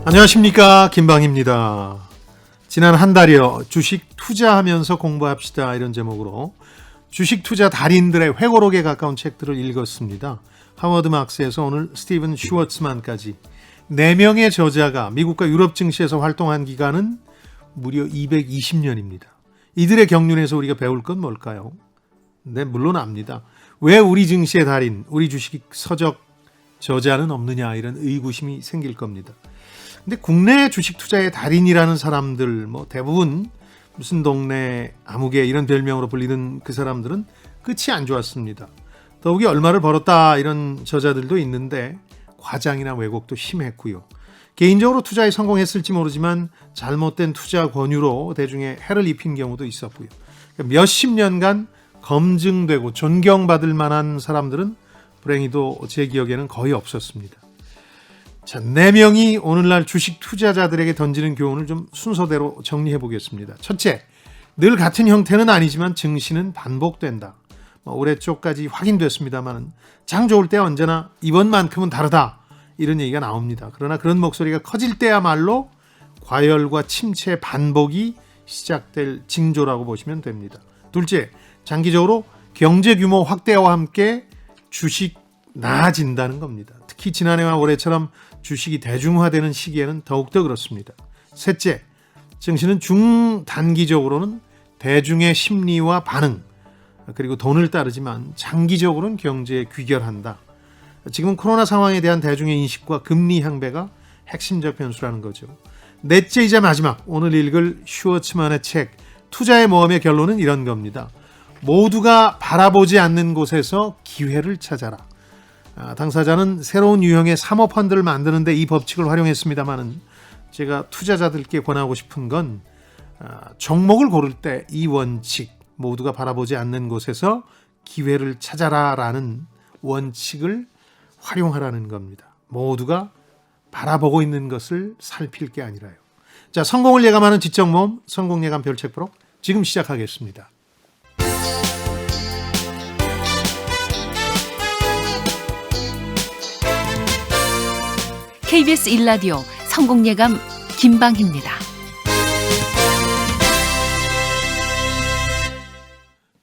안녕하십니까, 김방입니다. 지난 한 달여 주식 투자하면서 공부합시다, 이런 제목으로 주식 투자 달인들의 회고록에 가까운 책들을 읽었습니다. 하워드 막스에서 오늘 스티븐 슈워츠만까지 4명의 저자가 미국과 유럽 증시에서 활동한 기간은 무려 220년입니다. 이들의 경륜에서 우리가 배울 건 뭘까요? 네, 물론 압니다. 왜 우리 증시의 달인, 우리 주식 서적 저자는 없느냐, 이런 의구심이 생길 겁니다. 근데 국내 주식 투자의 달인이라는 사람들, 대부분 무슨 동네 아무개 이런 별명으로 불리는 그 사람들은 끝이 안 좋았습니다. 더욱이 얼마를 벌었다, 이런 저자들도 있는데 과장이나 왜곡도 심했고요. 개인적으로 투자에 성공했을지 모르지만 잘못된 투자 권유로 대중에 해를 입힌 경우도 있었고요. 몇십 년간 검증되고 존경받을 만한 사람들은 불행히도 제 기억에는 거의 없었습니다. 자, 4명이 오늘날 주식 투자자들에게 던지는 교훈을 좀 순서대로 정리해 보겠습니다. 첫째, 늘 같은 형태는 아니지만 증시는 반복된다. 올해 초까지 확인됐습니다만 장 좋을 때 언제나 이번만큼은 다르다, 이런 얘기가 나옵니다. 그러나 그런 목소리가 커질 때야말로 과열과 침체 반복이 시작될 징조라고 보시면 됩니다. 둘째, 장기적으로 경제 규모 확대와 함께 주식 나아진다는 겁니다. 특히 지난해와 올해처럼 주식이 대중화되는 시기에는 더욱더 그렇습니다. 셋째, 증시는 중단기적으로는 대중의 심리와 반응, 그리고 돈을 따르지만 장기적으로는 경제에 귀결한다. 지금은 코로나 상황에 대한 대중의 인식과 금리 향배가 핵심적 변수라는 거죠. 넷째이자 마지막, 오늘 읽을 슈워츠만의 책 투자의 모험의 결론은 이런 겁니다. 모두가 바라보지 않는 곳에서 기회를 찾아라. 당사자는 새로운 유형의 사모펀드를 만드는데 이 법칙을 활용했습니다만 제가 투자자들께 권하고 싶은 건 종목을 고를 때 이 원칙, 모두가 바라보지 않는 곳에서 기회를 찾아라라는 원칙을 활용하라는 겁니다. 모두가 바라보고 있는 것을 살필 게 아니라요. 자, 성공을 예감하는 지적모험 성공예감 별책 프로 지금 시작하겠습니다. KBS 1라디오 성공예감 김방희입니다.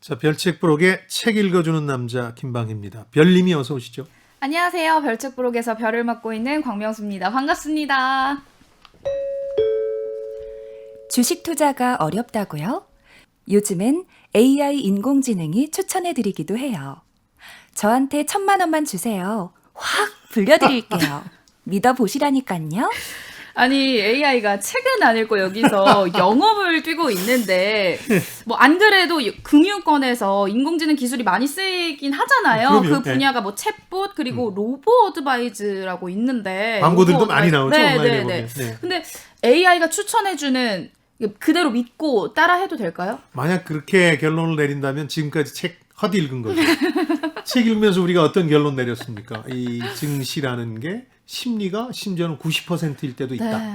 자, 별책 부록의 책 읽어주는 남자 김방희입니다. 별님이 어서 오시죠. 안녕하세요. 별책 부록에서 별을 맡고 있는 광명수입니다. 반갑습니다. 주식 투자가 어렵다고요? 요즘엔 AI 인공지능이 추천해드리기도 해요. 저한테 1,000만 원만 주세요. 확 불려드릴게요. 믿어보시라니깐요. 아니, AI가 책은 안 읽고 여기서 영업을 뛰고 있는데 안 그래도 금융권에서 인공지능 기술이 많이 쓰이긴 하잖아요. 그럼요. 그 분야가 챗봇 그리고 로보 어드바이즈라고 있는데 광고들도 많이 나오죠. 네, 온라인에 네, 보면. 네. 근데 AI가 추천해주는 그대로 믿고 따라해도 될까요? 만약 그렇게 결론을 내린다면 지금까지 책 헛 읽은 거죠. 책 읽으면서 우리가 어떤 결론 내렸습니까? 이 증시라는 게 심리가 심지어는 90%일 때도 있다. 네.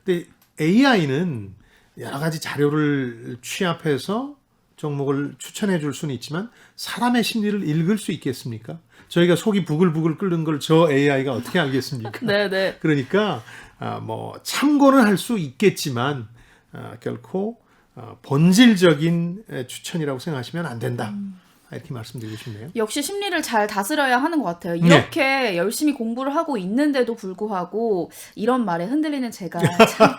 근데 AI는 여러 가지 자료를 취합해서 종목을 추천해 줄 수는 있지만 사람의 심리를 읽을 수 있겠습니까? 저희가 속이 부글부글 끓는 걸 저 AI가 어떻게 알겠습니까? 네. 그러니까 참고는 할 수 있겠지만 결코 본질적인 추천이라고 생각하시면 안 된다. 이렇게 말씀드리고 싶네요. 역시 심리를 잘 다스려야 하는 것 같아요. 이렇게 열심히 공부를 하고 있는데도 불구하고 이런 말에 흔들리는 제가 참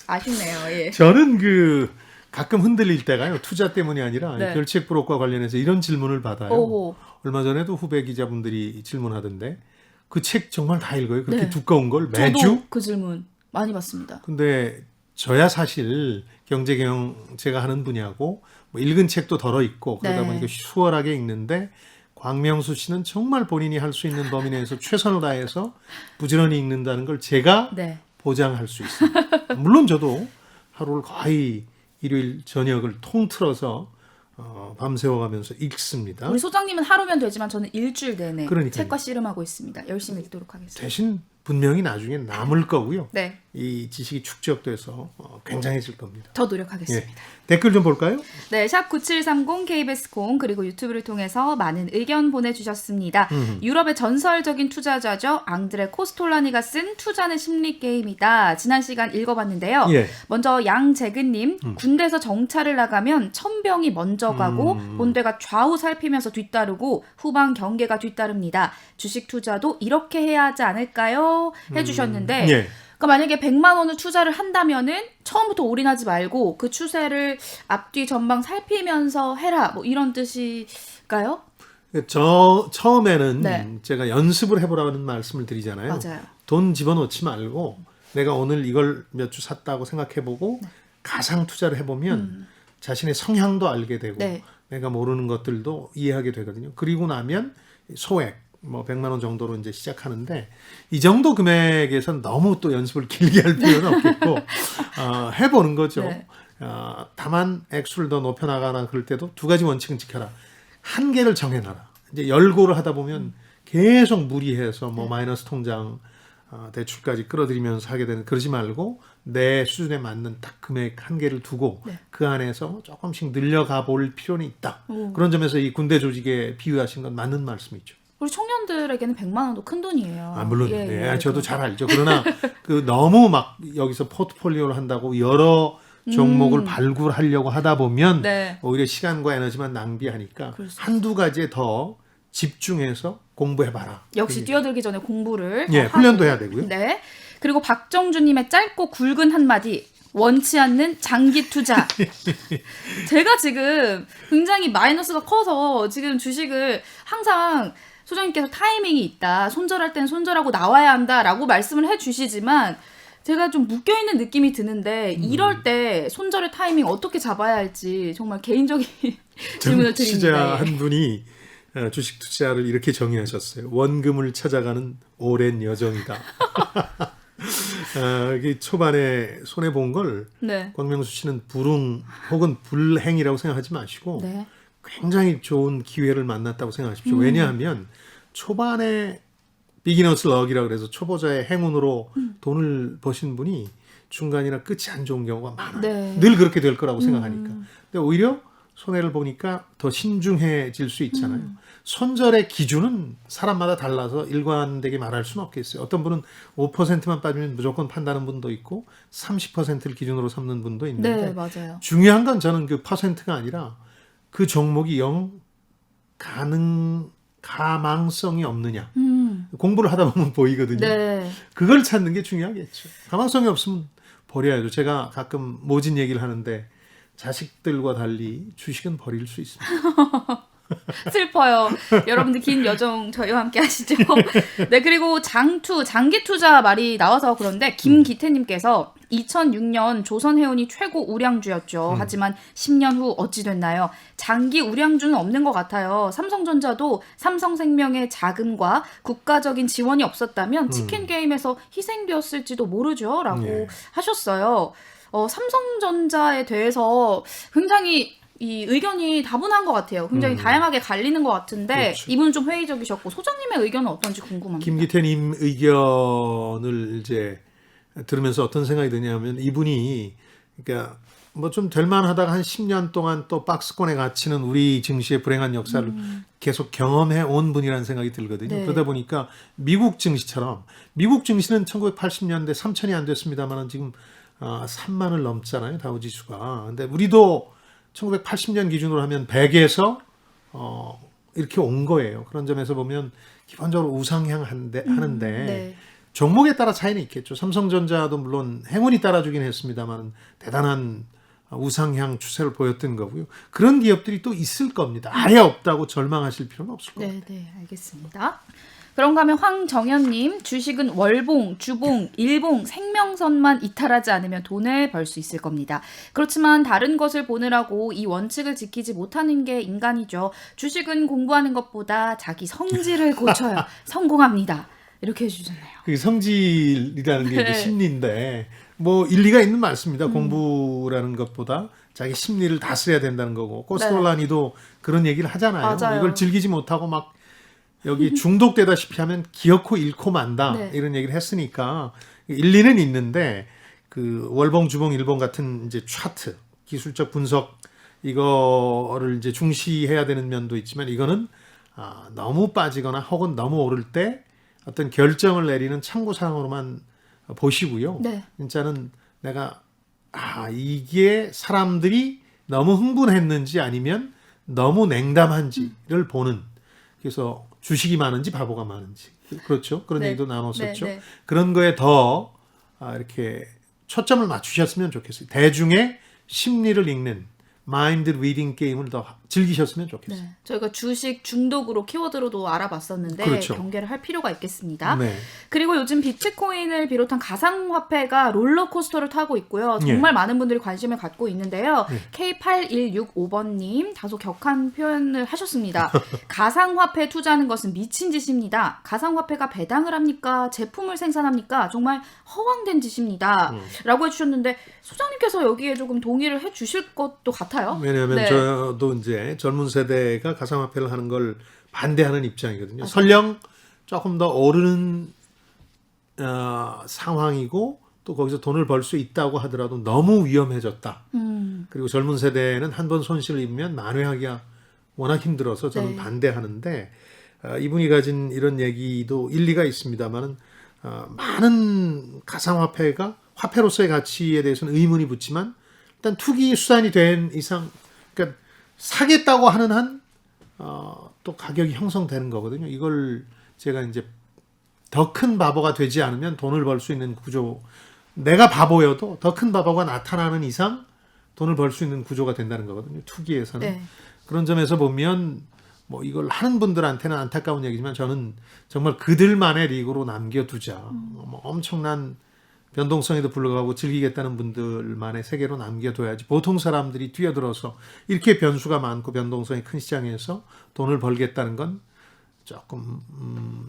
아쉽네요. 예. 저는 가끔 흔들릴 때가요. 투자 때문이 아니라 네. 별책 부록과 관련해서 이런 질문을 받아요. 오호. 얼마 전에도 후배 기자분들이 질문하던데 그 책 정말 다 읽어요? 그렇게 네. 두꺼운 걸 매주? 저도 그 질문 많이 받습니다. 근데 저야 사실 경제경영 제가 하는 분야고 읽은 책도 덜어 있고 그러다 네. 보니까 수월하게 읽는데 광명수 씨는 정말 본인이 할 수 있는 범위 내에서 최선을 다해서 부지런히 읽는다는 걸 제가 네. 보장할 수 있습니다. 물론 저도 하루를 거의 일요일 저녁을 통틀어서 밤새워가면서 읽습니다. 우리 소장님은 하루면 되지만 저는 일주일 내내 그러니까요. 책과 씨름하고 있습니다. 열심히 읽도록 하겠습니다. 대신 분명히 나중에 남을 거고요. 네, 이 지식이 축적돼서 굉장해질 겁니다. 더 노력하겠습니다. 예. 댓글 좀 볼까요? 네, 샵 9730 KBS 콩 그리고 유튜브를 통해서 많은 의견 보내주셨습니다. 유럽의 전설적인 투자자죠. 앙드레 코스톨라니가 쓴 투자는 심리 게임이다. 지난 시간 읽어봤는데요. 예. 먼저 양재근님, 군대에서 정찰을 나가면 천병이 먼저 가고 본대가 좌우 살피면서 뒤따르고 후방 경계가 뒤따릅니다. 주식 투자도 이렇게 해야 하지 않을까요? 해주셨는데 예. 그러니까 만약에 100만 원을 투자를 한다면은 처음부터 올인하지 말고 그 추세를 앞뒤 전방 살피면서 해라. 뭐 이런 뜻일까요? 저 처음에는 네. 제가 연습을 해보라는 말씀을 드리잖아요. 맞아요. 돈 집어넣지 말고 내가 오늘 이걸 몇 주 샀다고 생각해보고 가상 투자를 해보면 자신의 성향도 알게 되고 네. 내가 모르는 것들도 이해하게 되거든요. 그리고 나면 소액 뭐 100만 원 정도로 이제 시작하는데 이 정도 금액에선 너무 또 연습을 길게 할 필요는 없겠고 해보는 거죠. 네. 다만 액수를 더 높여나가나 그럴 때도 두 가지 원칙은 지켜라. 한계를 정해놔라. 이제 열고를 하다 보면 계속 무리해서 뭐 마이너스 통장 대출까지 끌어들이면서 하게 되는 그러지 말고 내 수준에 맞는 딱 금액 한계를 두고 네. 그 안에서 조금씩 늘려가 볼 필요는 있다. 오. 그런 점에서 이 군대 조직에 비유하신 건 맞는 말씀이죠. 우리 청년들에게는 100만 원도 큰 돈이에요. 물론 예, 예, 저도 잘 알죠. 그러나 그 너무 막 여기서 포트폴리오를 한다고 여러 종목을 발굴하려고 하다 보면 네. 오히려 시간과 에너지만 낭비하니까 그럴 수 한두 가지에 더 집중해서 공부해봐라. 역시 뛰어들기 전에 공부를 예, 하고. 훈련도 해야 되고요. 네. 그리고 박정주님의 짧고 굵은 한마디. 원치 않는 장기 투자. 제가 지금 굉장히 마이너스가 커서 지금 주식을 항상 소장님께서 타이밍이 있다. 손절할 때는 손절하고 나와야 한다라고 말씀을 해주시지만 제가 좀 묶여있는 느낌이 드는데 이럴 때 손절의 타이밍 어떻게 잡아야 할지 정말 개인적인 질문을 청취자 드립니다. 한 분이 주식 투자를 이렇게 정의하셨어요. 원금을 찾아가는 오랜 여정이다. 초반에 손해 본 걸 네. 권명수 씨는 불응 혹은 불행이라고 생각하지 마시고 네. 굉장히 좋은 기회를 만났다고 생각하십시오. 왜냐하면 초반에 비기너스 럭이라고 그래서 초보자의 행운으로 돈을 버신 분이 중간이나 끝이 안 좋은 경우가 많아요. 네. 늘 그렇게 될 거라고 생각하니까. 근데 오히려 손해를 보니까 더 신중해질 수 있잖아요. 손절의 기준은 사람마다 달라서 일관되게 말할 수는 없겠어요. 어떤 분은 5%만 빠지면 무조건 판다는 분도 있고 30%를 기준으로 삼는 분도 있는데 네, 맞아요. 중요한 건 저는 그 퍼센트가 아니라 그 종목이 가망성이 없느냐. 공부를 하다 보면 보이거든요. 네. 그걸 찾는 게 중요하겠죠. 가망성이 없으면 버려야죠. 제가 가끔 모진 얘기를 하는데 자식들과 달리 주식은 버릴 수 있습니다. 슬퍼요. 여러분들 긴 여정 저희와 함께 하시죠. 네, 그리고 장기 투자 말이 나와서 그런데 김기태님께서 2006년 조선해운이 최고 우량주였죠. 하지만 10년 후 어찌 됐나요? 장기 우량주는 없는 것 같아요. 삼성전자도 삼성생명의 자금과 국가적인 지원이 없었다면 치킨게임에서 희생되었을지도 모르죠. 라고 네. 하셨어요. 삼성전자에 대해서 굉장히 이 의견이 다분한 것 같아요. 굉장히 다양하게 갈리는 것 같은데 그렇죠. 이분은 좀 회의적이셨고 소장님의 의견은 어떤지 궁금합니다. 김기태님 의견을 이제 들으면서 어떤 생각이 드냐면 이분이 그러니까 뭐 좀 될만하다가 한 10년 동안 또 박스권에 갇히는 우리 증시의 불행한 역사를 계속 경험해 온 분이라는 생각이 들거든요. 네. 그러다 보니까 미국 증시처럼 미국 증시는 1980년대 3천이 안 됐습니다만은 지금 3만을 넘잖아요. 다우지수가. 근데 우리도 1980년 기준으로 하면 100에서 이렇게 온 거예요. 그런 점에서 보면 기본적으로 우상향 하는데 네. 종목에 따라 차이는 있겠죠. 삼성전자도 물론 행운이 따라주긴 했습니다만 대단한 우상향 추세를 보였던 거고요. 그런 기업들이 또 있을 겁니다. 아예 없다고 절망하실 필요는 없을 겁니다. 네, 알겠습니다. 그런가 하면 황정현님, 주식은 월봉, 주봉, 일봉, 생명선만 이탈하지 않으면 돈을 벌 수 있을 겁니다. 그렇지만 다른 것을 보느라고 이 원칙을 지키지 못하는 게 인간이죠. 주식은 공부하는 것보다 자기 성질을 고쳐야 성공합니다. 이렇게 해주셨네요. 그 성질이라는 게 이제 네. 심리인데 뭐 일리가 있는 말씀입니다. 공부라는 것보다 자기 심리를 다스려야 된다는 거고 코스톨라니도 그런 얘기를 하잖아요. 맞아요. 이걸 즐기지 못하고 막 여기 중독되다시피 하면 기어코 잃고 만다 네. 이런 얘기를 했으니까 일리는 있는데 그 월봉, 주봉, 일봉 같은 이제 차트, 기술적 분석 이거를 이제 중시해야 되는 면도 있지만 이거는 너무 빠지거나 혹은 너무 오를 때 어떤 결정을 내리는 참고 사항으로만 보시고요. 네. 진짜는 내가 이게 사람들이 너무 흥분했는지 아니면 너무 냉담한지를 보는, 그래서 주식이 많은지 바보가 많은지, 그렇죠? 그런 네. 얘기도 나눴었죠. 네, 네. 그런 거에 더 이렇게 초점을 맞추셨으면 좋겠어요. 대중의 심리를 읽는 마인드 리딩 게임을 더 즐기셨으면 좋겠어요. 네. 저희가 주식 중독으로 키워드로도 알아봤었는데 그렇죠. 경계를 할 필요가 있겠습니다. 네. 그리고 요즘 비트코인을 비롯한 가상화폐가 롤러코스터를 타고 있고요. 예. 정말 많은 분들이 관심을 갖고 있는데요. 예. K8165번님 다소 격한 표현을 하셨습니다. 가상화폐 투자하는 것은 미친 짓입니다. 가상화폐가 배당을 합니까? 제품을 생산합니까? 정말 허황된 짓입니다. 라고 해주셨는데 소장님께서 여기에 조금 동의를 해주실 것도 같아요. 왜냐하면 네. 저도 이제 젊은 세대가 가상화폐를 하는 걸 반대하는 입장이거든요. 설령 조금 더 오르는 상황이고 또 거기서 돈을 벌 수 있다고 하더라도 너무 위험해졌다. 그리고 젊은 세대는 한 번 손실을 입으면 만회하기가 워낙 힘들어서 저는 네. 반대하는데 이분이 가진 이런 얘기도 일리가 있습니다만은 많은 가상화폐가 화폐로서의 가치에 대해서는 의문이 붙지만 일단 투기 수단이 된 이상, 그러니까 사겠다고 하는 한 또 가격이 형성되는 거거든요. 이걸 제가 이제 더 큰 바보가 되지 않으면 돈을 벌 수 있는 구조, 내가 바보여도 더 큰 바보가 나타나는 이상 돈을 벌 수 있는 구조가 된다는 거거든요. 투기에서는. 네. 그런 점에서 보면 뭐 이걸 하는 분들한테는 안타까운 얘기지만 저는 정말 그들만의 리그로 남겨두자. 뭐 엄청난 변동성에도 불구하고 즐기겠다는 분들만의 세계로 남겨둬야지. 보통 사람들이 뛰어들어서 이렇게 변수가 많고 변동성이 큰 시장에서 돈을 벌겠다는 건 조금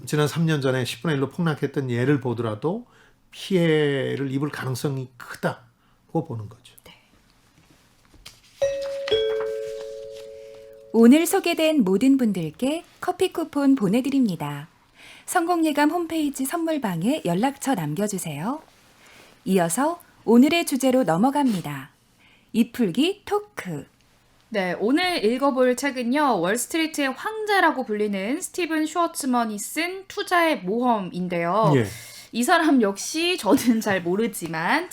지난 3년 전에 10분의 1로 폭락했던 예를 보더라도 피해를 입을 가능성이 크다고 보는 거죠. 오늘 소개된 모든 분들께 커피 쿠폰 보내드립니다. 성공예감 홈페이지 선물방에 연락처 남겨주세요. 이어서 오늘의 주제로 넘어갑니다. 이풀기 토크. 네, 오늘 읽어볼 책은요, 월스트리트의 황제라고 불리는 스티븐 슈워츠먼이 쓴 투자의 모험인데요. 예. 이 사람 역시 저는 잘 모르지만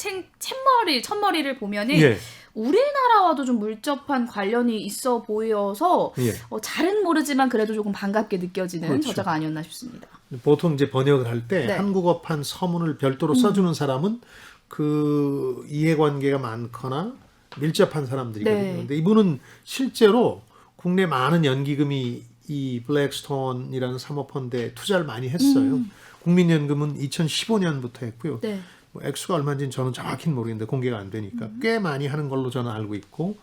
첫머리를 보면은 예. 우리나라와도 좀 물접한 관련이 있어 보여서 예. 잘은 모르지만 그래도 조금 반갑게 느껴지는 그렇죠. 저자가 아니었나 싶습니다. 보통 이제 번역을 할 때 네. 한국어판 서문을 별도로 써주는 사람은 그 이해관계가 많거나 밀접한 사람들이거든요. 네. 근데 이분은 실제로 국내 많은 연기금이 이 블랙스톤이라는 사모펀드에 투자를 많이 했어요. 국민연금은 2015년부터 했고요. 네. 뭐 액수가 얼마인지는 저는 정확히는 모르겠는데 공개가 안 되니까 꽤 많이 하는 걸로 저는 알고 있고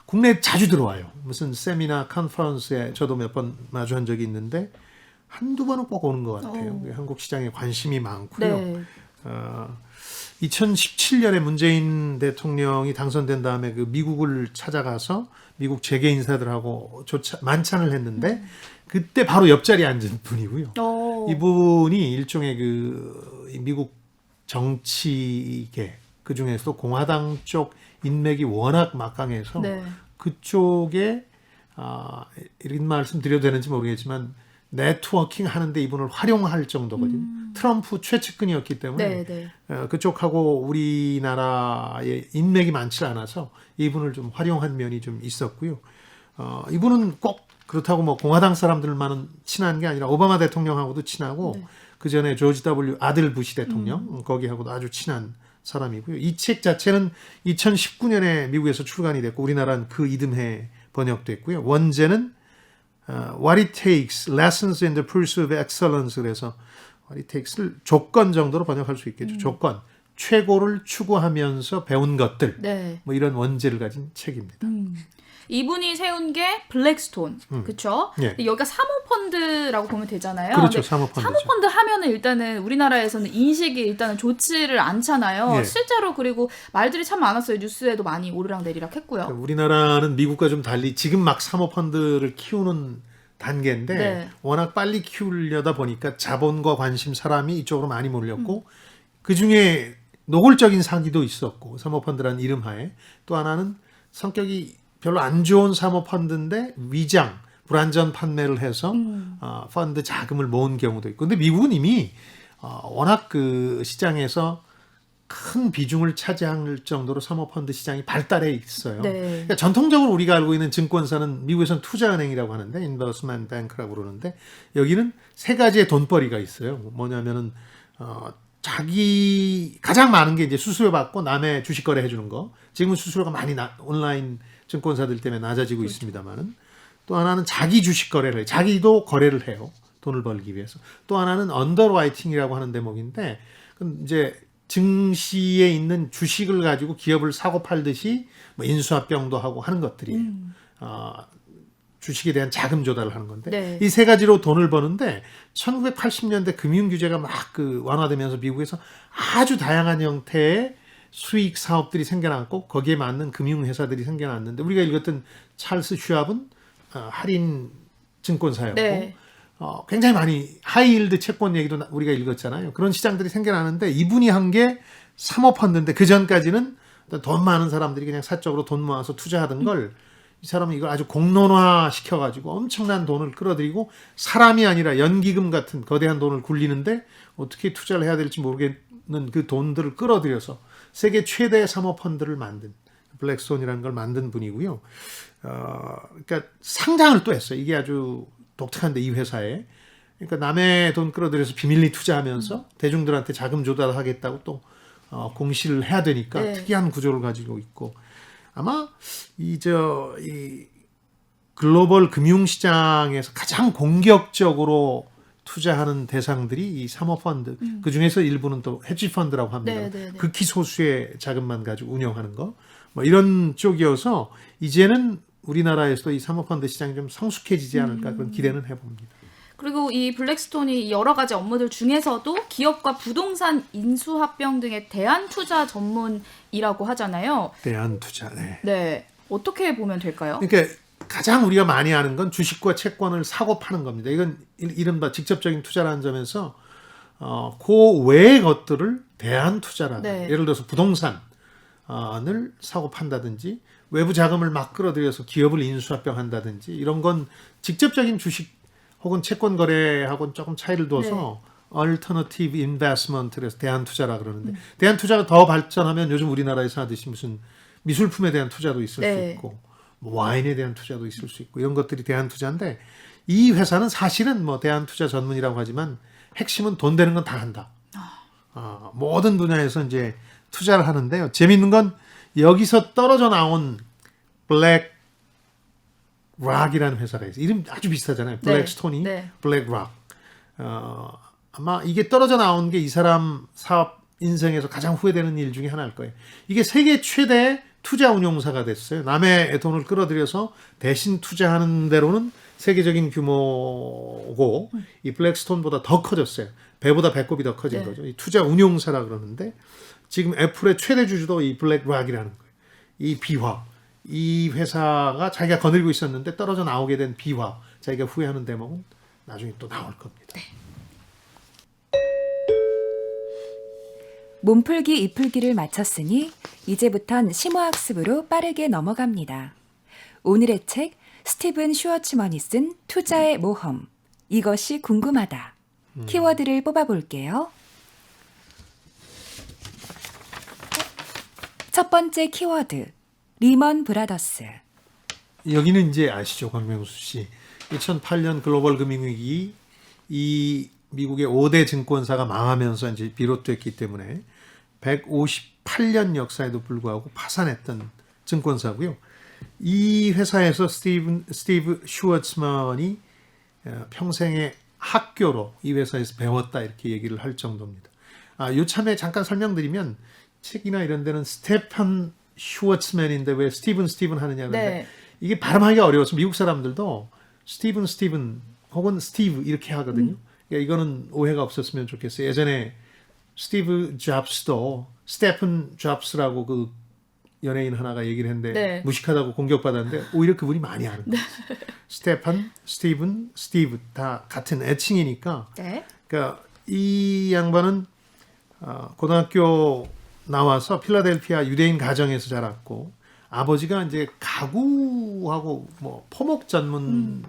국내에 자주 들어와요. 무슨 세미나 컨퍼런스에 저도 몇 번 마주한 적이 있는데 한두 번은 꼭 오는 것 같아요. 한국 시장에 관심이 많고요. 네. 2017년에 문재인 대통령이 당선된 다음에 그 미국을 찾아가서 미국 재계 인사들하고 만찬을 했는데 그때 바로 옆자리에 앉은 분이고요. 이분이 일종의 그 미국 정치계 그 중에서도 공화당 쪽 인맥이 워낙 막강해서 네. 그쪽에 이런 말씀 드려도 되는지 모르겠지만 네트워킹 하는데 이분을 활용할 정도거든요. 트럼프 최측근이었기 때문에 네. 그쪽하고 우리나라의 인맥이 많지 않아서 이분을 좀 활용한 면이 좀 있었고요. 이분은 꼭 그렇다고 뭐 공화당 사람들만은 친한 게 아니라 오바마 대통령하고도 친하고 그 전에 조지 W 아들 부시 대통령 거기하고도 아주 친한 사람이고요. 이 책 자체는 2019년에 미국에서 출간이 됐고 우리나라는 그 이듬해 번역됐고요. 원제는 What it takes, lessons in the pursuit of excellence. 그래서 What it takes를 조건 정도로 번역할 수 있겠죠. 조건, 최고를 추구하면서 배운 것들. 네. 뭐 이런 원제를 가진 책입니다. 이분이 세운 게 블랙스톤, 그렇죠? 예. 여기가 사모펀드라고 보면 되잖아요. 그렇죠, 근데 사모펀드죠. 사모펀드 하면은 일단은 우리나라에서는 인식이 일단은 좋지를 않잖아요. 예. 실제로 그리고 말들이 참 많았어요. 뉴스에도 많이 오르락내리락 했고요. 우리나라는 미국과 좀 달리 지금 막 사모펀드를 키우는 단계인데 네. 워낙 빨리 키우려다 보니까 자본과 관심 사람이 이쪽으로 많이 몰렸고 그중에 노골적인 사기도 있었고 사모펀드라는 이름하에 또 하나는 성격이 별로 안 좋은 사모펀드인데 위장 불안전 판매를 해서 펀드 자금을 모은 경우도 있고 근데 미국은 이미 워낙 그 시장에서 큰 비중을 차지할 정도로 사모펀드 시장이 발달해 있어요. 네. 그러니까 전통적으로 우리가 알고 있는 증권사는 미국에서는 투자은행이라고 하는데 인버스먼트 뱅크라고 그러는데 여기는 세 가지의 돈벌이가 있어요. 뭐냐면은 자기 가장 많은 게 이제 수수료 받고 남의 주식 거래 해주는 거. 지금은 수수료가 많이 온라인 증권사들 때문에 낮아지고 있습니다만은 또 하나는 자기 주식 거래를 해요. 자기도 거래를 해요. 돈을 벌기 위해서. 또 하나는 언더라이팅이라고 하는 대목인데 그럼 이제 증시에 있는 주식을 가지고 기업을 사고 팔듯이 뭐 인수합병도 하고 하는 것들이에요. 주식에 대한 자금 조달을 하는 건데 네. 이 세 가지로 돈을 버는데 1980년대 금융 규제가 막 그 완화되면서 미국에서 아주 다양한 형태의 수익 사업들이 생겨났고 거기에 맞는 금융 회사들이 생겨났는데 우리가 읽었던 찰스 슈왑은 할인 증권사였고 네. 굉장히 많이 하이힐드 채권 얘기도 우리가 읽었잖아요. 그런 시장들이 생겨나는데 이분이 한 게 사모펀드인데 그 전까지는 돈 많은 사람들이 그냥 사적으로 돈 모아서 투자하던 걸 이 사람은 이걸 아주 공론화 시켜가지고 엄청난 돈을 끌어들이고 사람이 아니라 연기금 같은 거대한 돈을 굴리는데 어떻게 투자를 해야 될지 모르겠는 그 돈들을 끌어들여서 세계 최대 사모펀드를 만든 블랙스톤이라는 걸 만든 분이고요. 그러니까 상장을 또 했어요. 이게 아주 독특한데 이 회사에. 그러니까 남의 돈 끌어들여서 비밀리 투자하면서 대중들한테 자금 조달하겠다고 또 공시를 해야 되니까 네. 특이한 구조를 가지고 있고 아마 이 글로벌 금융시장에서 가장 공격적으로 투자하는 대상들이 이 사모펀드 그 중에서 일부는 또 헤지펀드라고 합니다. 네, 네, 네. 극히 소수의 자금만 가지고 운영하는 거 뭐 이런 쪽이어서 이제는 우리나라에서도 이 사모펀드 시장이 좀 성숙해지지 않을까 그런 기대는 해봅니다. 그리고 이 블랙스톤이 여러 가지 업무들 중에서도 기업과 부동산 인수합병 등의 대안 투자 전문이라고 하잖아요. 대한투자. 네. 네. 어떻게 보면 될까요? 그러니까 가장 우리가 많이 아는 건 주식과 채권을 사고 파는 겁니다. 이건 이른바 직접적인 투자라는 점에서 그 외의 것들을 대안 투자라는 네. 예를 들어서 부동산을 사고 판다든지 외부 자금을 막 끌어들여서 기업을 인수합병한다든지 이런 건 직접적인 주식 혹은 채권 거래하고는 조금 차이를 둬서 alternative investment에서 대안 투자라 그러는데 대안 투자가 더 발전하면 요즘 우리나라에서 하듯이 무슨 미술품에 대한 투자도 있을 네. 수 있고 뭐 와인에 대한 투자도 있을 수 있고 이런 것들이 대안 투자인데 이 회사는 사실은 뭐 대안 투자 전문이라고 하지만 핵심은 돈 되는 건 다 한다. 모든 분야에서 이제 투자를 하는데요. 재밌는 건 여기서 떨어져 나온 블랙 락이라는 회사가 있어요. 이름 아주 비슷하잖아요. 블랙스톤이 네. 블랙락. 아마 이게 떨어져 나온 게 이 사람 사업 인생에서 가장 후회되는 일 중에 하나일 거예요. 이게 세계 최대 투자 운용사가 됐어요. 남의 돈을 끌어들여서 대신 투자하는 대로는 세계적인 규모고 이 블랙스톤보다 더 커졌어요. 배보다 배꼽이 더 커진 거죠. 이 투자 운용사라 그러는데 지금 애플의 최대 주주도 이 블랙락이라는 거예요. 이 비화. 이 회사가 자기가 거느리고 있었는데 떨어져 나오게 된 비화. 자기가 후회하는 대목은 나중에 또 나올 겁니다. 몸풀기 이풀기를 마쳤으니 이제부턴 심화학습으로 빠르게 넘어갑니다. 오늘의 책 스티븐 슈워츠먼이 쓴 투자의 모험. 이것이 궁금하다. 키워드를 뽑아볼게요. 첫 번째 키워드. 리먼 브라더스. 여기는 이제 아시죠, 강명수 씨. 2008년 글로벌 금융위기 이 미국의 5대 증권사가 망하면서 이제 비롯됐기 때문에 158년 역사에도 불구하고 파산했던 증권사고요. 이 회사에서 스티브 슈워츠먼이 평생의 학교로 이 회사에서 배웠다 이렇게 얘기를 할 정도입니다. 요참에 잠깐 설명드리면 책이나 이런 데는 스테판 슈워츠맨인데 왜 스티븐 하느냐 그런데 네. 이게 발음하기가 어려워서 미국 사람들도 스티븐 혹은 스티브 이렇게 하거든요. 그러니까 이거는 오해가 없었으면 좋겠어요. 예전에 스티브 잡스도 스테픈 잡스라고 그 연예인 하나가 얘기를 했는데 네. 무식하다고 공격받았는데 오히려 그분이 많이 아는 거죠. 스테판, 스티븐, 스티브 다 같은 애칭이니까 네. 그러니까 이 양반은 고등학교 나와서 필라델피아 유대인 가정에서 자랐고 아버지가 이제 가구하고 뭐 포목 전문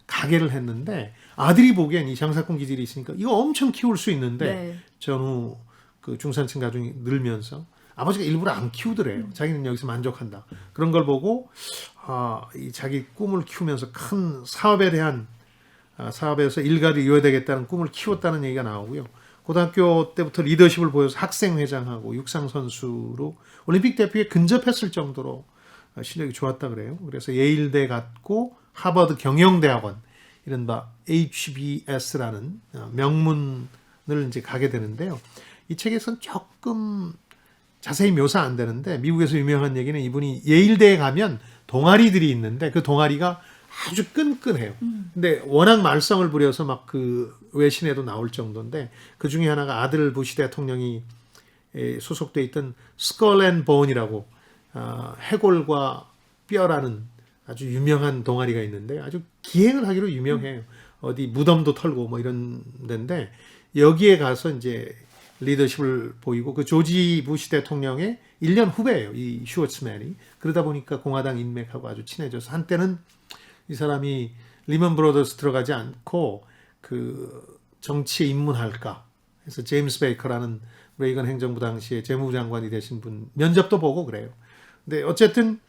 가게를 했는데 아들이 보기엔 이 장사꾼 기질이 있으니까 이거 엄청 키울 수 있는데 네. 전후 그 중산층 가정이 늘면서 아버지가 일부러 안 키우더래요. 자기는 여기서 만족한다. 그런 걸 보고 이 자기 꿈을 키우면서 큰 사업에 대한 사업에서 일가를 이어야 되겠다는 꿈을 키웠다는 얘기가 나오고요. 고등학교 때부터 리더십을 보여서 학생회장하고 육상선수로 올림픽 대표에 근접했을 정도로 실력이 좋았다 그래요. 그래서 예일대 갔고 하버드 경영대학원 이른바 HBS라는 명문을 이제 가게 되는데요. 이 책에서는 조금 자세히 묘사 안 되는데 미국에서 유명한 얘기는 이분이 예일대에 가면 동아리들이 있는데 그 동아리가 아주 끈끈해요. 근데 워낙 말썽을 부려서 막 그 외신에도 나올 정도인데 그 중에 하나가 아들 부시 대통령이 소속돼 있던 스컬 앤 본이라고 해골과 뼈라는 아주 유명한 동아리가 있는데 아주 기행을 하기로 유명해요. 어디 무덤도 털고 뭐 이런 데인데 여기에 가서 이제 리더십을 보이고 그 조지 부시 대통령의 1년 후배예요. 이 슈워츠맨이. 그러다 보니까 공화당 인맥하고 아주 친해져서 한때는 이 사람이 리먼 브로더스 들어가지 않고 그 정치에 입문할까 해서 제임스 베이커라는 레이건 행정부 당시에 재무부 장관이 되신 분 면접도 보고 그래요. 근데 어쨌든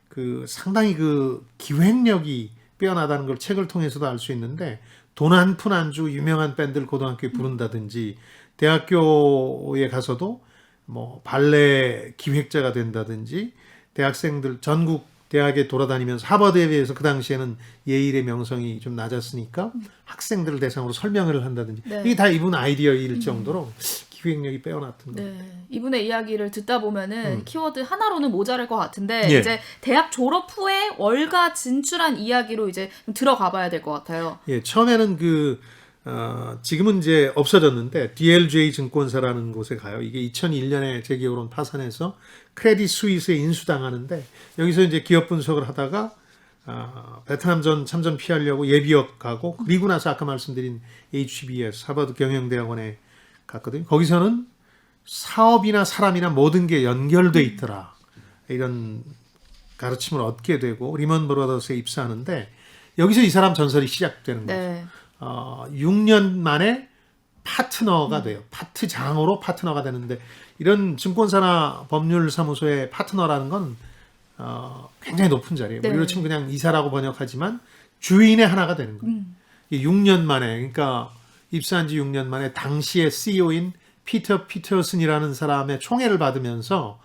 그 상당히 그 기획력이 빼어나다는 걸 책을 통해서도 알 수 있는데 돈 한 푼 안 주고 유명한 밴드를 고등학교에 부른다든지 대학교에 가서도 뭐 발레 기획자가 된다든지 대학생들 전국 대학에 돌아다니면서 하버드에 비해서 그 당시에는 예일의 명성이 좀 낮았으니까 학생들을 대상으로 설명을 한다든지 네. 이게 다 이분 아이디어일 정도로 기획력이 빼어났던 거예요. 네. 이분의 이야기를 듣다 보면은 키워드 하나로는 모자랄 것 같은데 예. 이제 대학 졸업 후에 월가 진출한 이야기로 이제 좀 들어가 봐야 될 것 같아요. 예, 처음에는 지금은 이제 없어졌는데 DLJ 증권사라는 곳에 가요. 이게 2001년에 제 기억으로는 파산해서 크레딧 스위스에 인수당하는데 여기서 이제 기업 분석을 하다가 베트남전 참전 피하려고 예비역 가고 그리고 나서 아까 말씀드린 HBS 하버드 경영대학원에 갔거든요. 거기서는 사업이나 사람이나 모든 게 연결돼 있더라. 이런 가르침을 얻게 되고 리먼 브로더스에 입사하는데 여기서 이 사람 전설이 시작되는 거죠. 네. 6년 만에 파트너가 돼요. 파트장으로 파트너가 되는데 이런 증권사나 법률사무소의 파트너라는 건 굉장히 높은 자리예요. 네. 우리로 치면 그냥 이사라고 번역하지만 주인의 하나가 되는 거예요. 이게 6년 만에 그러니까 입사한 지 6년 만에 당시의 CEO인 피터 피터슨이라는 사람의 총애를 받으면서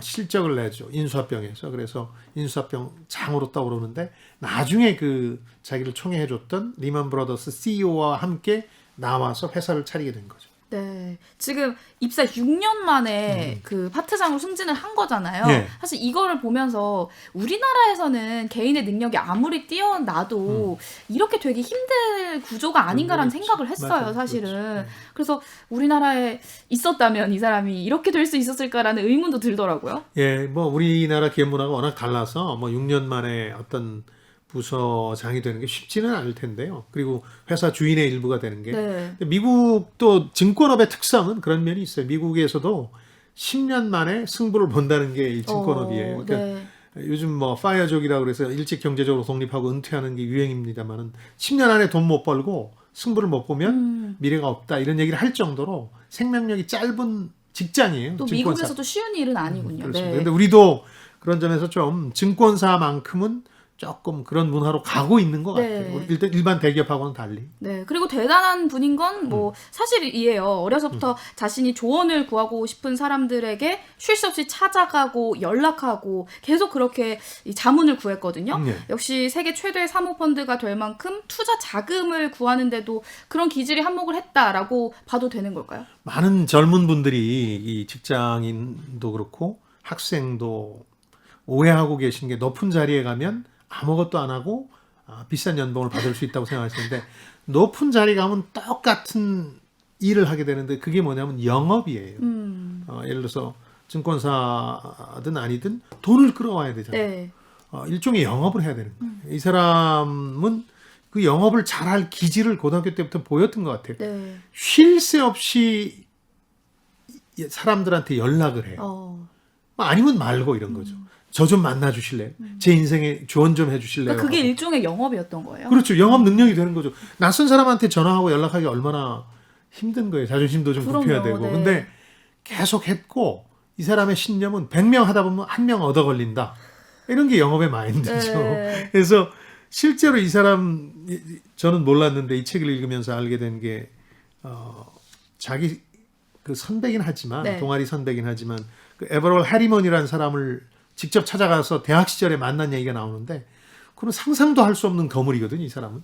실적을 내죠. 인수합병에서. 그래서 인수합병 장으로 떠오르는데 나중에 그 자기를 총애해줬던 리먼 브로더스 CEO와 함께 나와서 회사를 차리게 된 거죠. 네. 지금 입사 6년 만에 그 파트장으로 승진을 한 거잖아요. 네. 사실 이거를 보면서 우리나라에서는 개인의 능력이 아무리 뛰어나도 이렇게 되기 힘든 구조가 아닌가라는 그렇지. 생각을 했어요, 맞아요. 사실은. 그렇지. 그래서 우리나라에 있었다면 이 사람이 이렇게 될 수 있었을까라는 의문도 들더라고요. 예, 뭐 우리나라 기업 문화가 워낙 달라서 뭐 6년 만에 어떤 부서장이 되는 게 쉽지는 않을 텐데요. 그리고 회사 주인의 일부가 되는 게. 네. 근데 미국도 증권업의 특성은 그런 면이 있어요. 미국에서도 10년 만에 승부를 본다는 게 이 증권업이에요. 그러니까 네. 요즘 뭐 파이어족이라고 그래서 일찍 경제적으로 독립하고 은퇴하는 게 유행입니다만은 10년 안에 돈 못 벌고 승부를 못 보면 미래가 없다 이런 얘기를 할 정도로 생명력이 짧은 직장이에요. 또 증권사. 미국에서도 쉬운 일은 아니군요. 그렇습니다. 네. 근데 우리도 그런 점에서 좀 증권사만큼은 조금 그런 문화로 가고 있는 것 네. 같아요. 일단 일반 대기업하고는 달리. 네, 그리고 대단한 분인 건 뭐 사실이에요. 어려서부터 자신이 조언을 구하고 싶은 사람들에게 쉴 새 없이 찾아가고 연락하고 계속 그렇게 이 자문을 구했거든요. 네. 역시 세계 최대의 사모펀드가 될 만큼 투자 자금을 구하는데도 그런 기질이 한몫을 했다라고 봐도 되는 걸까요? 많은 젊은 분들이 이 직장인도 그렇고 학생도 오해하고 계신 게 높은 자리에 가면 아무것도 안 하고 비싼 연봉을 받을 수 있다고 생각하시는데 높은 자리 가면 똑같은 일을 하게 되는데 그게 뭐냐면 영업이에요. 예를 들어서 증권사든 아니든 돈을 끌어와야 되잖아요. 네. 일종의 영업을 해야 되는 거예요. 이 사람은 그 영업을 잘할 기질을 고등학교 때부터 보였던 것 같아요. 네. 쉴 새 없이 사람들한테 연락을 해요. 아니면 말고 이런 거죠. 저 좀 만나 주실래요? 제 인생에 조언 좀 해주실래요? 그러니까 그게 하고. 일종의 영업이었던 거예요. 그렇죠. 영업 능력이 되는 거죠. 낯선 사람한테 전화하고 연락하기 얼마나 힘든 거예요. 자존심도 좀 굽혀야 되고. 네. 근데 계속 했고 이 사람의 신념은 100명 하다 보면 1명 얻어 걸린다. 이런 게 영업의 마인드죠. 네. 그래서 실제로 이 사람 저는 몰랐는데 이 책을 읽으면서 알게 된 게 자기 그 선배긴 하지만 네. 동아리 선배긴 하지만 그 에버럴 해리먼이라는 사람을 직접 찾아가서 대학 시절에 만난 얘기가 나오는데 그건 상상도 할 수 없는 거물이거든요, 이 사람은.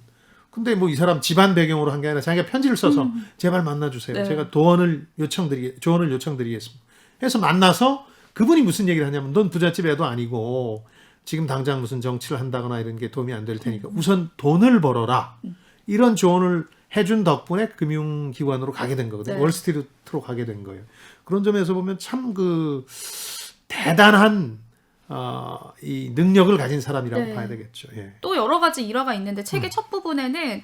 근데 뭐 이 사람 집안 배경으로 한 게 아니라 자기가 편지를 써서 제발 만나주세요. 네. 제가 조언을 요청드리겠습니다. 해서 만나서 그분이 무슨 얘기를 하냐면 넌 부잣집 애도 아니고 지금 당장 무슨 정치를 한다거나 이런 게 도움이 안 될 테니까 우선 돈을 벌어라. 이런 조언을 해준 덕분에 금융기관으로 가게 된 거거든요. 네. 월스트리트로 가게 된 거예요. 그런 점에서 보면 참 그 대단한 이 능력을 가진 사람이라고 네. 봐야 되겠죠. 예. 또 여러 가지 일화가 있는데 책의 첫 부분에는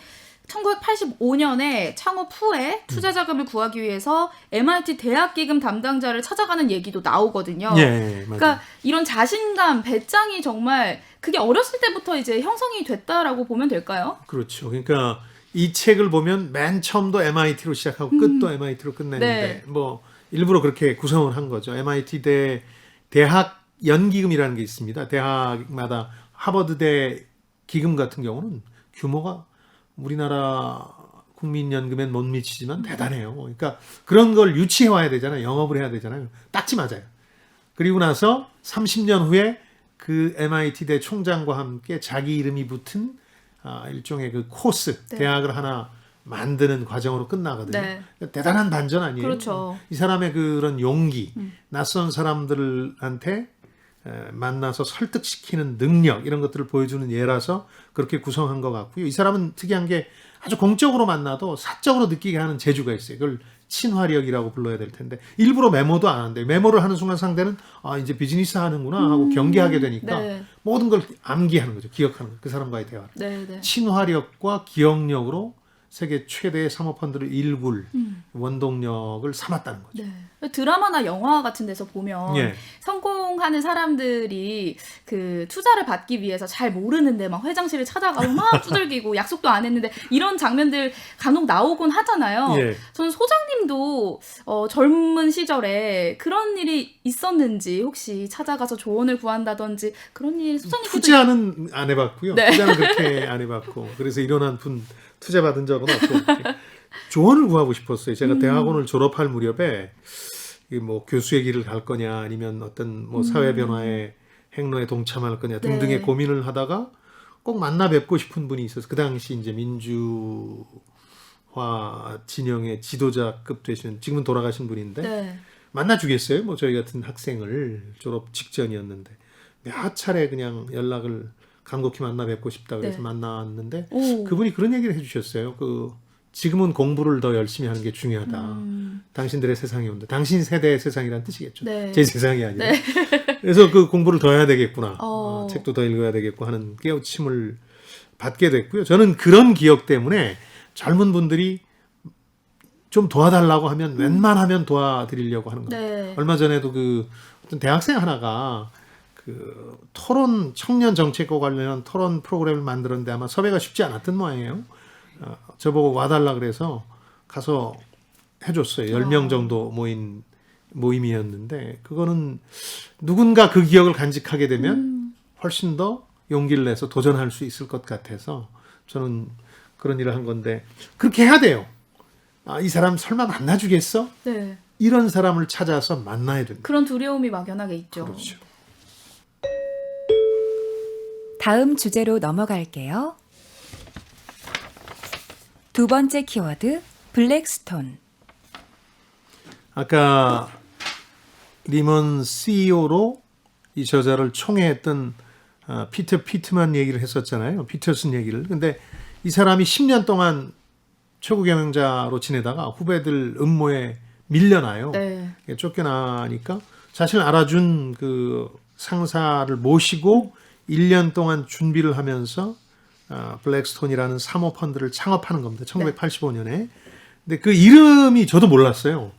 1985년에 창업 후에 투자 자금을 구하기 위해서 MIT 대학 기금 담당자를 찾아가는 얘기도 나오거든요. 예, 맞아요. 그러니까 이런 자신감, 배짱이 정말 그게 어렸을 때부터 이제 형성이 됐다라고 보면 될까요? 그렇죠. 그러니까 이 책을 보면 맨 처음도 MIT로 시작하고 끝도 MIT로 끝내는데 네. 뭐 일부러 그렇게 구성을 한 거죠. MIT 대학 연기금이라는 게 있습니다. 대학마다 하버드대 기금 같은 경우는 규모가 우리나라 국민연금엔 못 미치지만 대단해요. 그러니까 그런 걸 유치해 와야 되잖아요. 영업을 해야 되잖아요. 딱지 맞아요. 그리고 나서 30년 후에 그 MIT 대 총장과 함께 자기 이름이 붙은 일종의 그 코스, 네. 대학을 하나 만드는 과정으로 끝나거든요. 네. 대단한 반전 아니에요? 그렇죠. 이 사람의 그런 용기, 낯선 사람들한테 만나서 설득시키는 능력 이런 것들을 보여주는 예라서 그렇게 구성한 것 같고요. 이 사람은 특이한 게 아주 공적으로 만나도 사적으로 느끼게 하는 재주가 있어요. 그걸 친화력이라고 불러야 될 텐데 일부러 메모도 안 한대요. 메모를 하는 순간 상대는 이제 비즈니스 하는구나 하고 경계하게 되니까 네. 모든 걸 암기하는 거죠. 기억하는 거죠. 그 사람과의 대화를. 네, 네. 친화력과 기억력으로 세계 최대의 사모펀드를 일굴 원동력을 삼았다는 거죠. 네. 드라마나 영화 같은 데서 보면 예. 성공하는 사람들이 그 투자를 받기 위해서 잘 모르는데 막 회장실을 찾아가서 막 두들기고 약속도 안 했는데 이런 장면들 간혹 나오곤 하잖아요. 예. 저는 소장님도 젊은 시절에 그런 일이 있었는지 혹시 찾아가서 조언을 구한다든지 그런 일 소장님께도 투자는 안 해봤고요. 네. 투자는 그렇게 안 해봤고 그래서 일어난 분 투자 받은 적은 없고 이렇게 조언을 구하고 싶었어요. 제가 대학원을 졸업할 무렵에 이 뭐 교수의 길을 갈 거냐 아니면 어떤 뭐 사회 변화의 행로에 동참할 거냐 등등의 네. 고민을 하다가 꼭 만나 뵙고 싶은 분이 있어서 그 당시 이제 민주화 진영의 지도자급 되시는 지금은 돌아가신 분인데 네. 만나 주겠어요? 뭐 저희 같은 학생을 졸업 직전이었는데 몇 차례 그냥 연락을 간곡히 만나 뵙고 싶다 그래서 네. 만났는데 오. 그분이 그런 얘기를 해주셨어요. 지금은 공부를 더 열심히 하는 게 중요하다. 당신들의 세상이 온다. 당신 세대의 세상이란 뜻이겠죠. 네. 제 세상이 아니라. 그래서 그 공부를 더 해야 되겠구나. 어. 책도 더 읽어야 되겠고 하는 깨우침을 받게 됐고요. 저는 그런 기억 때문에 젊은 분들이 좀 도와달라고 하면 웬만하면 도와드리려고 하는 거예요. 네. 얼마 전에도 어떤 대학생 하나가 토론 청년 정책과 관련한 토론 프로그램을 만들었는데 아마 섭외가 쉽지 않았던 모양이에요. 저보고 와달라 그래서 가서 해줬어요. 10명 정도 모임이었는데 그거는 누군가 그 기억을 간직하게 되면 훨씬 더 용기를 내서 도전할 수 있을 것 같아서 저는 그런 일을 한 건데 그렇게 해야 돼요. 이 사람 설마 만나주겠어? 네. 이런 사람을 찾아서 만나야 된다. 그런 두려움이 막연하게 있죠. 그렇죠. 다음 주제로 넘어갈게요. 두 번째 키워드, 블랙스톤. 아까 리먼 CEO로 이 저자를 총애했던 피터 피트만 얘기를 했었잖아요. 피터슨 얘기를. 근데 이 사람이 10년 동안 최고 경영자로 지내다가 후배들 음모에 밀려나요. 네. 쫓겨나니까 자신을 알아준 그 상사를 모시고 1년 동안 준비를 하면서 블랙스톤이라는 사모펀드를 창업하는 겁니다. 1985년에. 근데 그 이름이 저도 몰랐어요.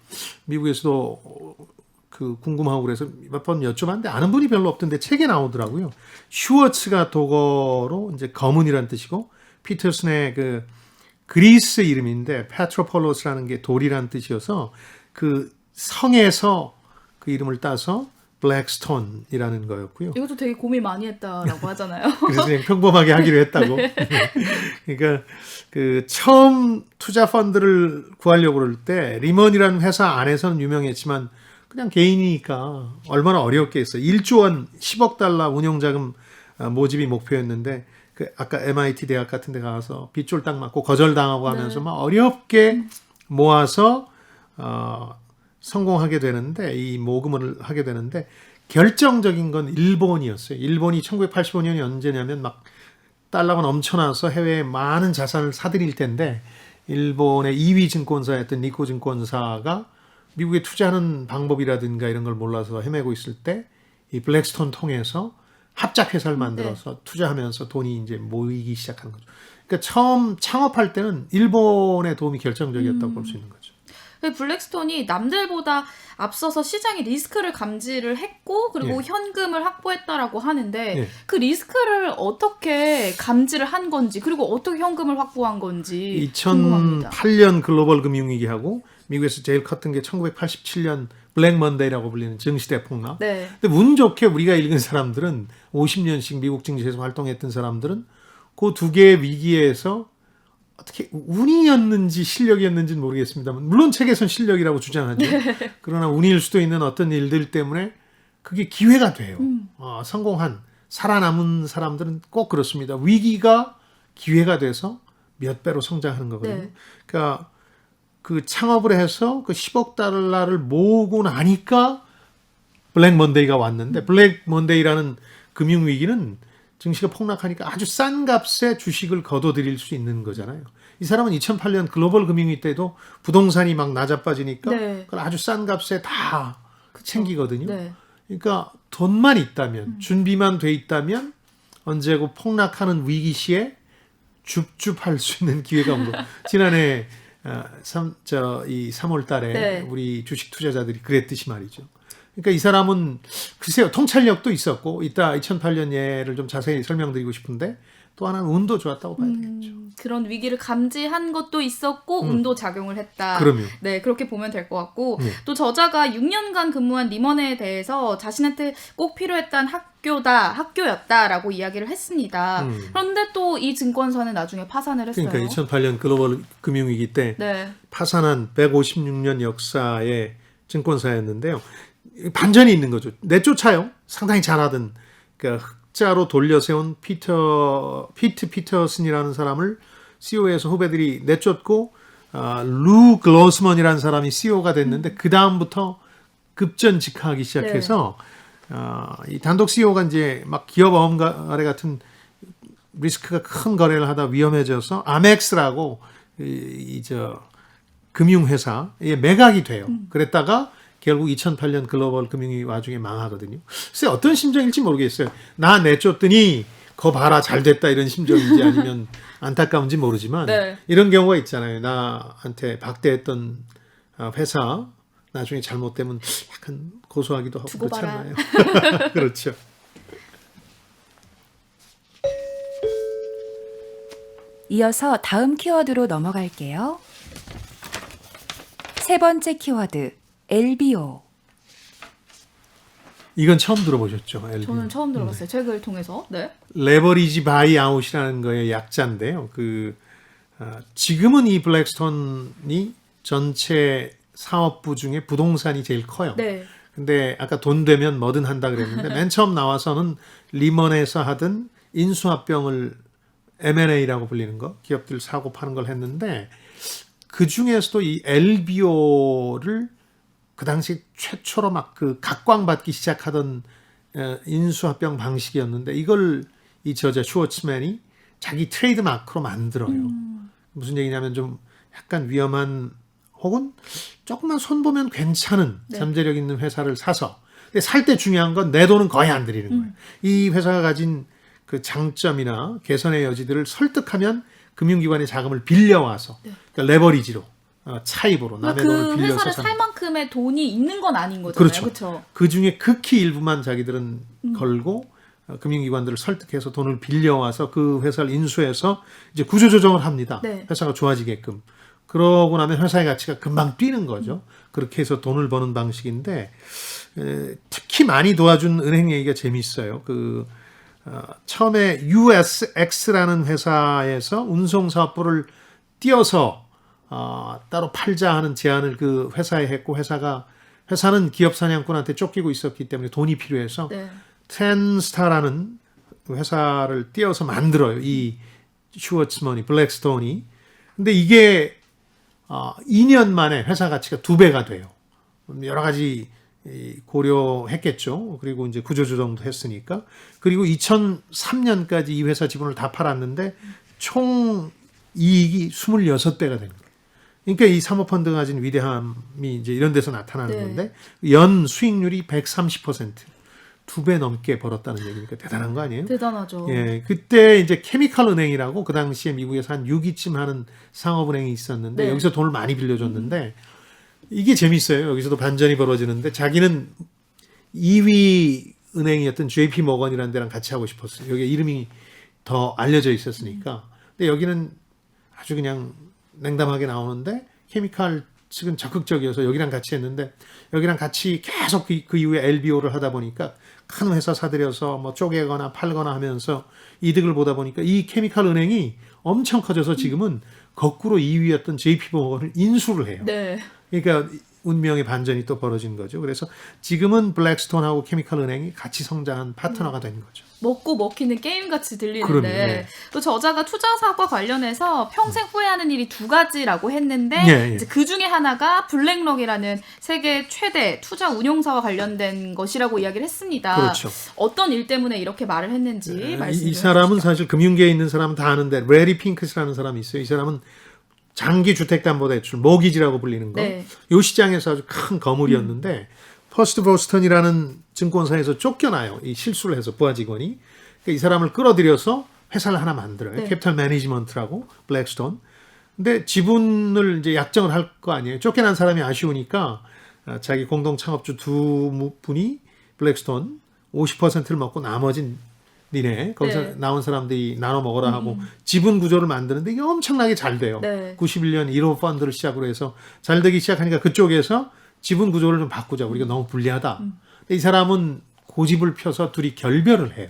미국에서도 그 궁금하고 그래서 몇 번 여쭤봤는데 아는 분이 별로 없던데 책에 나오더라고요. 슈워츠가 독어로 이제 검은이라는 뜻이고 피터슨의 그 그리스 이름인데 페트로폴로스라는 게 돌이라는 뜻이어서 그 성에서 그 이름을 따서 블랙스톤이라는 거였고요. 이것도 되게 고민 많이 했다라고 하잖아요. 그래서 그냥 평범하게 하기로 했다고. 그러니까 그 처음 투자 펀드를 구하려고 그럴 때 리먼이라는 회사 안에서는 유명했지만 그냥 개인이니까 얼마나 어려웠겠어요. 1조 원 10억 달러 운용자금 모집이 목표였는데 그 아까 MIT 대학 같은 데 가서 빗줄 딱 맞고 거절당하고 하면서 막 어렵게 모아서 성공하게 되는데 이 모금을 하게 되는데 결정적인 건 일본이었어요. 일본이 1985년이 언제냐면 막 달러가 넘쳐나서 해외에 많은 자산을 사들일 텐데 일본의 2위 증권사였던 니코 증권사가 미국에 투자하는 방법이라든가 이런 걸 몰라서 헤매고 있을 때 이 블랙스톤 통해서 합작 회사를 만들어서 투자하면서 돈이 이제 모이기 시작하는 거죠. 그러니까 처음 창업할 때는 일본의 도움이 결정적이었다고 볼 수 있는 거죠. 블랙스톤이 남들보다 앞서서 시장의 리스크를 감지를 했고 그리고 현금을 확보했다라고 하는데 그 리스크를 어떻게 감지를 한 건지 그리고 어떻게 현금을 확보한 건지 궁금합니다. 2008년 글로벌 금융위기하고 미국에서 제일 컸던 게 1987년 블랙 먼데이라고 불리는 증시대 폭락. 네. 근데 운 좋게 우리가 읽은 사람들은 50년씩 미국 증시에서 활동했던 사람들은 그 두 개의 위기에서 어떻게 운이었는지 실력이었는지는 모르겠습니다만 물론 책에선 실력이라고 주장하죠. 그러나 운일 수도 있는 어떤 일들 때문에 그게 기회가 돼요. 성공한 살아남은 사람들은 꼭 그렇습니다. 위기가 기회가 돼서 몇 배로 성장하는 거거든요. 네. 그러니까 그 창업을 해서 그 10억 달러를 모으고 나니까 블랙 먼데이가 왔는데 블랙 먼데이라는 금융위기는 증시가 폭락하니까 아주 싼 값에 주식을 거둬들일 수 있는 거잖아요. 이 사람은 2008년 글로벌 금융위기 때도 부동산이 막 낮아빠지니까 그걸 아주 싼 값에 다 챙기거든요. 네. 그러니까 돈만 있다면 준비만 돼 있다면 언제고 폭락하는 위기 시에 줍줍할 수 있는 기회가 온 거예요. 지난해 3월 달에 우리 주식 투자자들이 그랬듯이 말이죠. 그러니까 이 사람은 글쎄요 통찰력도 있었고 이따 2008년 예를 좀 자세히 설명드리고 싶은데 또 하나는 운도 좋았다고 봐야 되겠죠. 그런 위기를 감지한 것도 있었고 운도 작용을 했다. 그럼요. 네, 그렇게 보면 될 것 같고 또 저자가 6년간 근무한 리먼에 대해서 자신한테 꼭 필요했던 학교였다라고 이야기를 했습니다. 그런데 또 이 증권사는 나중에 파산을 했어요. 그러니까 2008년 글로벌 금융위기 때 파산한 156년 역사의 증권사였는데요. 반전이 있는 거죠. 내쫓아요. 상당히 잘하던 그러니까 흑자로 돌려세운 피트 피터슨이라는 사람을 CEO에서 후배들이 내쫓고 루 글로스먼이라는 사람이 CEO가 됐는데 그 다음부터 급전직하하기 시작해서 이 단독 CEO가 이제 막 기업 어음거래 같은 리스크가 큰 거래를 하다 위험해져서 아멕스라고 금융회사에 매각이 돼요. 그랬다가 결국 2008년 글로벌 금융위기 와중에 망하거든요. 글쎄 어떤 심정일지 모르겠어요. 나 내쫓더니 거 봐라 잘 됐다 이런 심정인지 아니면 안타까운지 모르지만 이런 경우가 있잖아요. 나한테 박대했던 회사 나중에 잘못되면 약간 고소하기도 하고 두고 그렇지 봐라. 않나요? 그렇죠. 이어서 다음 키워드로 넘어갈게요. 세 번째 키워드, LBO. 이건 처음 들어보셨죠? LBO. 저는 처음 들어봤어요. 책을 통해서. 레버리지 바이 아웃이라는 거의 약자인데요. 지금은 이 블랙스톤이 전체 사업부 중에 부동산이 제일 커요. 근데 아까 돈 되면 뭐든 한다 그랬는데 맨 처음 나와서는 리먼에서 하던 인수합병을 M&A라고 불리는 거, 기업들 사고 파는 걸 했는데 그 중에서도 이 LBO를 그 당시 최초로 막 그 각광받기 시작하던 인수합병 방식이었는데 이걸 이 저자 슈워츠맨이 자기 트레이드 마크로 만들어요. 무슨 얘기냐면 좀 약간 위험한 혹은 조금만 손보면 괜찮은 잠재력 있는 회사를 사서 근데 살 때 중요한 건 내 돈은 거의 안 들이는 거예요. 이 회사가 가진 그 장점이나 개선의 여지들을 설득하면 금융기관의 자금을 빌려와서 그러니까 레버리지로 차입으로 남의 돈을 그 빌려서 회사를 살 만큼의 돈이 있는 건 아닌 거잖아요. 그렇죠. 그렇죠. 그 중에 극히 일부만 자기들은 걸고 금융기관들을 설득해서 돈을 빌려와서 그 회사를 인수해서 이제 구조조정을 합니다. 네. 회사가 좋아지게끔. 그러고 나면 회사의 가치가 금방 뛰는 거죠. 그렇게 해서 돈을 버는 방식인데 특히 많이 도와준 은행 얘기가 재미있어요. 처음에 USX라는 회사에서 운송사업부를 띄어서 따로 팔자 하는 제안을 그 회사에 했고 회사는 기업 사냥꾼한테 쫓기고 있었기 때문에 돈이 필요해서 네. 텐스타라는 회사를 띄어서 만들어요. 이 슈워츠먼이 블랙스톤이. 근데 이게 2년 만에 회사 가치가 2배가 돼요. 여러 가지 고려했겠죠. 그리고 이제 구조조정도 했으니까. 그리고 2003년까지 이 회사 지분을 다 팔았는데 총 이익이 26배가 되는 거예요. 그러니까 이 사모펀드가 가진 위대함이 이제 이런 데서 나타나는 네. 건데 연 수익률이 130%. 2배 넘게 벌었다는 얘기니까 대단한 거 아니에요? 대단하죠. 예, 그때 이제 케미칼 은행이라고 그 당시에 미국에서 한 6위쯤 하는 상업은행이 있었는데 네. 여기서 돈을 많이 빌려줬는데 이게 재밌어요. 여기서도 반전이 벌어지는데 자기는 2위 은행이었던 JP 모건이라는 데랑 같이 하고 싶었어요. 여기 이름이 더 알려져 있었으니까. 근데 여기는 아주 그냥 냉담하게 나오는데 케미칼 측은 적극적이어서 여기랑 같이 했는데 여기랑 같이 계속 그 이후에 LBO를 하다 보니까 큰 회사 사들여서 뭐 쪼개거나 팔거나 하면서 이득을 보다 보니까 이 케미칼 은행이 엄청 커져서 지금은 거꾸로 2위였던 JP모건을 인수를 해요. 네. 그러니까 운명의 반전이 또 벌어진 거죠. 그래서 지금은 블랙스톤하고 케미칼 은행이 같이 성장한 파트너가 된 거죠. 먹고 먹히는 게임같이 들리는데 그러네. 또 저자가 투자 사업과 관련해서 평생 후회하는 일이 2가지라고 했는데 예. 이제 그 중에 하나가 블랙록이라는 세계 최대 투자 운용사와 관련된 것이라고 이야기를 했습니다. 그렇죠. 어떤 일 때문에 이렇게 말을 했는지 말씀 이 좀 사람은 해주시죠. 사실 금융계에 있는 사람은 다 아는데 레리 핑크스라는 사람이 있어요. 이 사람은 장기 주택담보대출 모기지라고 불리는 거. 네. 이 시장에서 아주 큰 거물이었는데 퍼스트 보스턴이라는 증권사에서 쫓겨나요. 이 실수를 해서 부하 직원이. 그러니까 이 사람을 끌어들여서 회사를 하나 만들어요. 네. 캐피탈 매니지먼트라고 블랙스톤. 근데 지분을 이제 약정을 할 거 아니에요. 쫓겨난 사람이 아쉬우니까 자기 공동 창업주 두 분이 블랙스톤 50%를 먹고 나머진 니네 거기서 네. 나온 사람들이 나눠 먹어라 하고 지분 구조를 만드는데 이게 엄청나게 잘 돼요. 네. 91년 1호 펀드를 시작으로 해서 잘 되기 시작하니까 그쪽에서 지분 구조를 좀 바꾸자. 우리가 너무 불리하다. 근데 이 사람은 고집을 펴서 둘이 결별을 해요.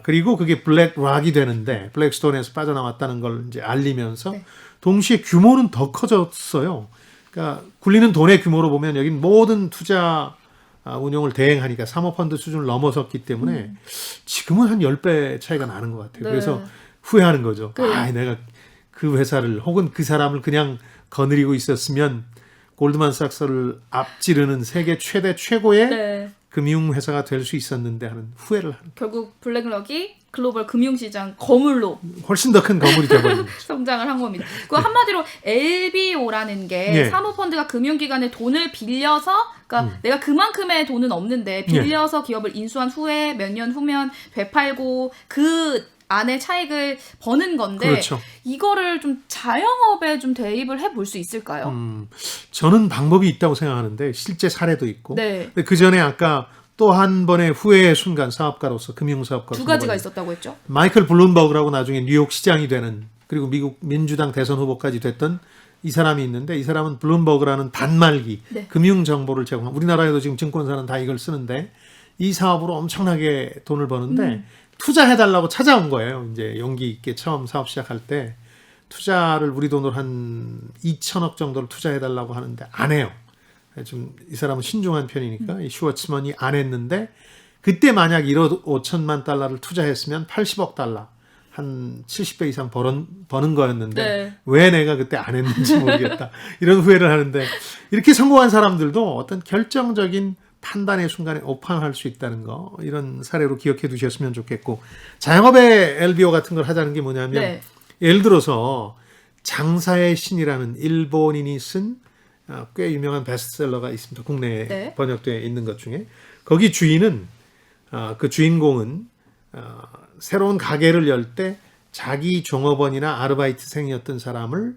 그리고 그게 블랙락이 되는데 블랙스톤에서 빠져나왔다는 걸 이제 알리면서 네. 동시에 규모는 더 커졌어요. 그러니까 굴리는 돈의 규모로 보면 여긴 모든 투자 운용을 대행하니까 사모펀드 수준을 넘어섰기 때문에 지금은 한 10배 차이가 나는 것 같아요. 네. 그래서 후회하는 거죠. 그- 내가 그 회사를 혹은 그 사람을 그냥 거느리고 있었으면 골드만삭스를 앞지르는 세계 최고의 네. 금융회사가 될 수 있었는데 하는 후회를 하는 결국 블랙록이 글로벌 금융시장 거물로 훨씬 더 큰 거물이 되어버린 거죠. 성장을 한 겁니다. 그 한마디로 LBO라는 게 예. 사모펀드가 금융기관에 돈을 빌려서, 그러니까 내가 그만큼의 돈은 없는데 빌려서 기업을 인수한 후에 몇 년 후면 되팔고 그 안에 차익을 버는 건데 그렇죠. 이거를 좀 자영업에 좀 대입을 해볼 수 있을까요? 저는 방법이 있다고 생각하는데 실제 사례도 있고. 네. 근데 그 전에 아까 또 한 번의 후회의 순간 사업가로서 금융사업가로서 2가지가 있었다고 했죠. 마이클 블룸버그라고 나중에 뉴욕 시장이 되는 그리고 미국 민주당 대선 후보까지 됐던 이 사람이 있는데 이 사람은 블룸버그라는 단말기 네. 금융 정보를 제공한 우리나라에도 지금 증권사는 다 이걸 쓰는데 이 사업으로 엄청나게 돈을 버는데 투자해달라고 찾아온 거예요. 이제 용기 있게 처음 사업 시작할 때 투자를 우리 돈으로 한 2천억 정도를 투자해달라고 하는데 안 해요. 좀 이 사람은 신중한 편이니까 이 슈워츠먼이 안 했는데 그때 만약 1억 5천만 달러를 투자했으면 80억 달러 한 70배 이상 버는 거였는데 네. 왜 내가 그때 안 했는지 모르겠다. 이런 후회를 하는데 이렇게 성공한 사람들도 어떤 결정적인 판단의 순간에 오판할 수 있다는 거 이런 사례로 기억해 두셨으면 좋겠고 자영업의 LBO 같은 걸 하자는 게 뭐냐면 네. 예를 들어서 장사의 신이라는 일본인이 쓴 꽤 유명한 베스트셀러가 있습니다. 국내에 네. 번역되어 있는 것 중에. 거기 주인은 그 주인공은 새로운 가게를 열 때 자기 종업원이나 아르바이트생이었던 사람을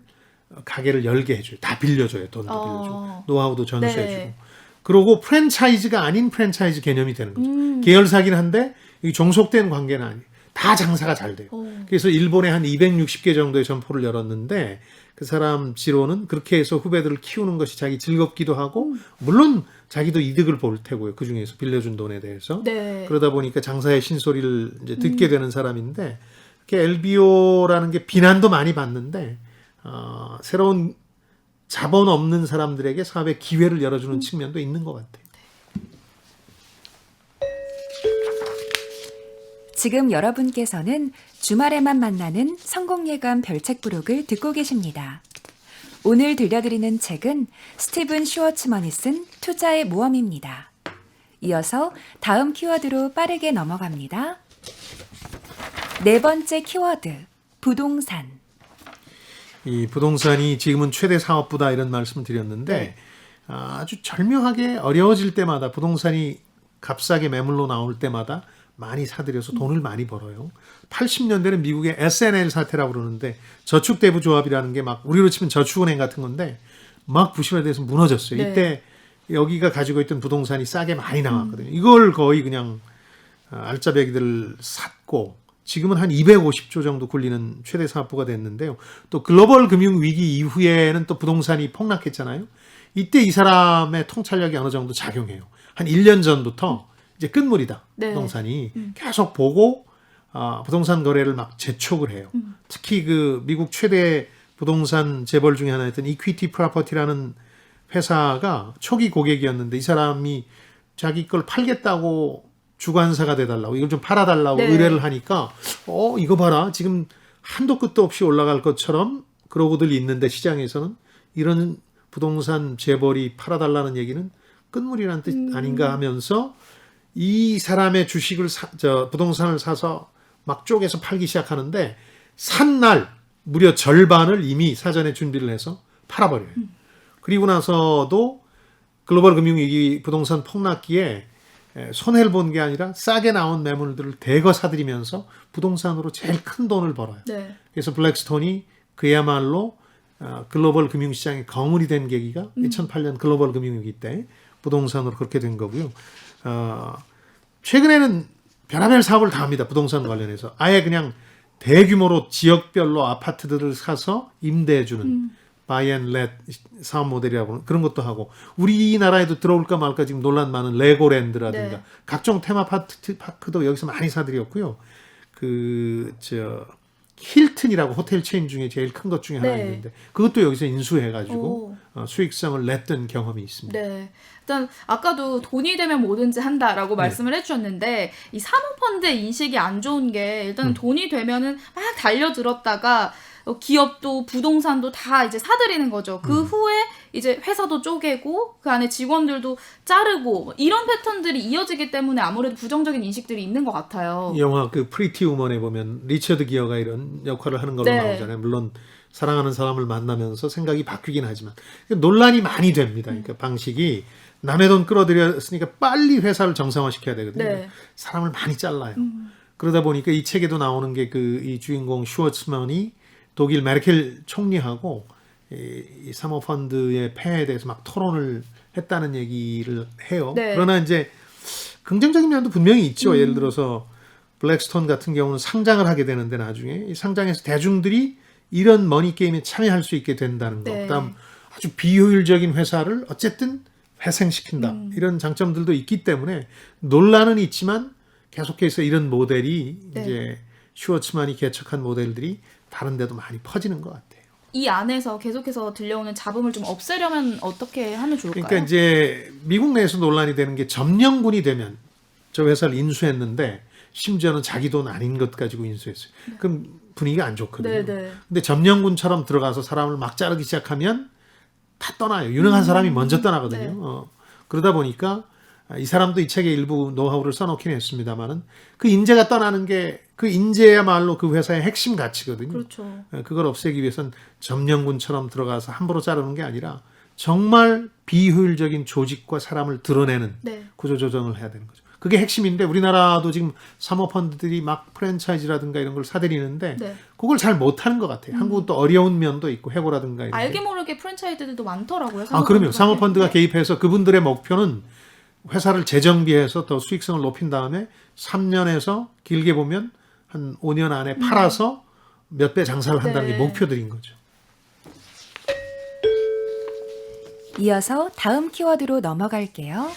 가게를 열게 해줘요. 다 빌려줘요. 돈도 빌려주고 노하우도 전수해주고. 네. 그러고 프랜차이즈가 아닌 프랜차이즈 개념이 되는 거죠. 계열사긴 한데 이 종속된 관계는 아니에요. 다 장사가 잘 돼요. 그래서 일본에 한 260개 정도의 점포를 열었는데 그 사람 지로는 그렇게 해서 후배들을 키우는 것이 자기 즐겁기도 하고 물론 자기도 이득을 볼 테고요. 그 중에서 빌려준 돈에 대해서. 네. 그러다 보니까 장사의 신소리를 이제 듣게 되는 사람인데 이렇게 LBO라는 게 비난도 많이 받는데 새로운 자본 없는 사람들에게 사업의 기회를 열어주는 측면도 있는 것 같아요. 지금 여러분께서는 주말에만 만나는 성공예감 별책 부록을 듣고 계십니다. 오늘 들려드리는 책은 스티븐 슈워츠먼이 쓴 투자의 모험입니다. 이어서 다음 키워드로 빠르게 넘어갑니다. 네 번째 키워드, 부동산. 이 부동산이 지금은 최대 사업부다 이런 말씀을 드렸는데 아주 절묘하게 어려워질 때마다 부동산이 값싸게 매물로 나올 때마다 많이 사들여서 돈을 많이 벌어요. 80년대는 미국의 S&L 사태라고 그러는데 저축대부조합이라는 게 막 우리로 치면 저축은행 같은 건데 막 부실화돼서 무너졌어요. 네. 이때 여기가 가지고 있던 부동산이 싸게 많이 나왔거든요. 이걸 거의 그냥 알짜배기들 샀고 지금은 한 250조 정도 굴리는 최대 사업부가 됐는데요. 또 글로벌 금융 위기 이후에는 또 부동산이 폭락했잖아요. 이때 이 사람의 통찰력이 어느 정도 작용해요. 한 1년 전부터 이제 끝물이다. 네. 부동산이 계속 보고 부동산 거래를 막 재촉을 해요. 특히 그 미국 최대 부동산 재벌 중에 하나였던 이퀴티 프로퍼티라는 회사가 초기 고객이었는데 이 사람이 자기 걸 팔겠다고 주관사가 돼달라고 이걸 좀 팔아달라고 네. 의뢰를 하니까 이거 봐라 지금 한도 끝도 없이 올라갈 것처럼 그러고들 있는데 시장에서는 이런 부동산 재벌이 팔아달라는 얘기는 끝물이라는 뜻 아닌가 하면서 이 사람의 주식을 부동산을 사서 막 쪼개서 팔기 시작하는데 산 날 무려 절반을 이미 사전에 준비를 해서 팔아버려요. 그리고 나서도 글로벌 금융위기 부동산 폭락기에 손해를 본 게 아니라 싸게 나온 매물들을 대거 사들이면서 부동산으로 제일 큰 돈을 벌어요. 네. 그래서 블랙스톤이 그야말로 글로벌 금융시장의 거물이 된 계기가 2008년 글로벌 금융위기 때 부동산으로 그렇게 된 거고요. 최근에는 별의별 사업을 다 합니다. 부동산 관련해서. 아예 그냥 대규모로 지역별로 아파트들을 사서 임대해주는 바이 앤 렛 사업 모델이라고 그런 것도 하고 우리나라에도 들어올까 말까 지금 논란 많은 레고랜드라든가 네. 각종 테마파크도 여기서 많이 사들였고요. 힐튼이라고 호텔 체인 중에 제일 큰 것 중에 하나 네. 있는데 그것도 여기서 인수해가지고 수익성을 냈던 경험이 있습니다. 네. 일단 아까도 돈이 되면 뭐든지 한다라고 말씀을 해주셨는데 이 사모펀드 인식이 안 좋은 게 일단 돈이 되면은 막 달려들었다가 기업도 부동산도 다 이제 사들이는 거죠. 그 후에 이제 회사도 쪼개고 그 안에 직원들도 자르고 이런 패턴들이 이어지기 때문에 아무래도 부정적인 인식들이 있는 것 같아요. 영화 그 프리티 우먼에 보면 리처드 기어가 이런 역할을 하는 걸로 네. 나오잖아요. 물론 사랑하는 사람을 만나면서 생각이 바뀌긴 하지만 논란이 많이 됩니다. 그러니까 방식이 남의 돈 끌어들였으니까 빨리 회사를 정상화시켜야 되거든요. 네. 사람을 많이 잘라요. 그러다 보니까 이 책에도 나오는 게 이 주인공 슈워츠먼이 독일 메르켈 총리하고 이 사모펀드의 폐해에 대해서 막 토론을 했다는 얘기를 해요. 네. 그러나 이제 긍정적인 면도 분명히 있죠. 예를 들어서 블랙스톤 같은 경우는 상장을 하게 되는데 나중에 이 상장에서 대중들이 이런 머니 게임에 참여할 수 있게 된다는 거. 네. 그다음 아주 비효율적인 회사를 어쨌든 회생시킨다. 이런 장점들도 있기 때문에 논란은 있지만 계속해서 이런 모델이 네. 이제 슈워츠만이 개척한 모델들이 다른 데도 많이 퍼지는 것 같아요. 이 안에서 계속해서 들려오는 잡음을 좀 없애려면 어떻게 하면 좋을까요? 그러니까 이제 미국 내에서 논란이 되는 게 점령군이 되면 저 회사를 인수했는데 심지어는 자기 돈 아닌 것 가지고 인수했어요. 그럼 분위기가 안 좋거든요. 네네. 근데 점령군처럼 들어가서 사람을 막 자르기 시작하면 다 떠나요. 유능한 사람이 먼저 떠나거든요. 네. 그러다 보니까 이 사람도 이 책에 일부 노하우를 써놓긴 했습니다만은 그 인재가 떠나는 게 그 인재야말로 그 회사의 핵심 가치거든요. 그렇죠. 그걸 없애기 위해선 점령군처럼 들어가서 함부로 자르는 게 아니라 정말 비효율적인 조직과 사람을 드러내는 네. 구조조정을 해야 되는 거죠. 그게 핵심인데 우리나라도 지금 사모펀드들이 막 프랜차이즈라든가 이런 걸 사들이는데 네. 그걸 잘 못하는 것 같아요. 한국은 또 어려운 면도 있고 해고라든가 이런 알게 게. 모르게 프랜차이즈들도 많더라고요. 그럼요. 사모펀드가 네. 개입해서 그분들의 목표는 회사를 재정비해서 더 수익성을 높인 다음에 3년에서 길게 보면 한 5년 안에 팔아서 몇 배 장사를 한다는 네. 게 목표들인 거죠. 이어서 다음 키워드로 넘어갈게요.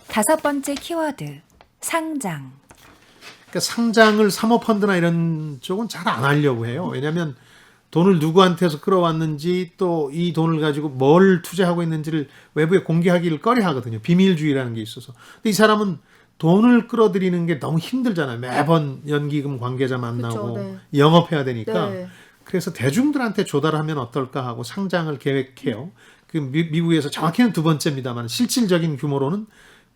5번째 키워드, 상장. 그러니까 상장을 사모펀드나 이런 쪽은 잘 안 하려고 해요. 왜냐하면 돈을 누구한테서 끌어왔는지 또 이 돈을 가지고 뭘 투자하고 있는지를 외부에 공개하기를 꺼려하거든요. 비밀주의라는 게 있어서. 근데 이 사람은 돈을 끌어들이는 게 너무 힘들잖아요. 매번 연기금 관계자 만나고 그쵸, 영업해야 되니까. 네. 그래서 대중들한테 조달하면 어떨까 하고 상장을 계획해요. 그 미국에서 정확히는 2번째입니다만 실질적인 규모로는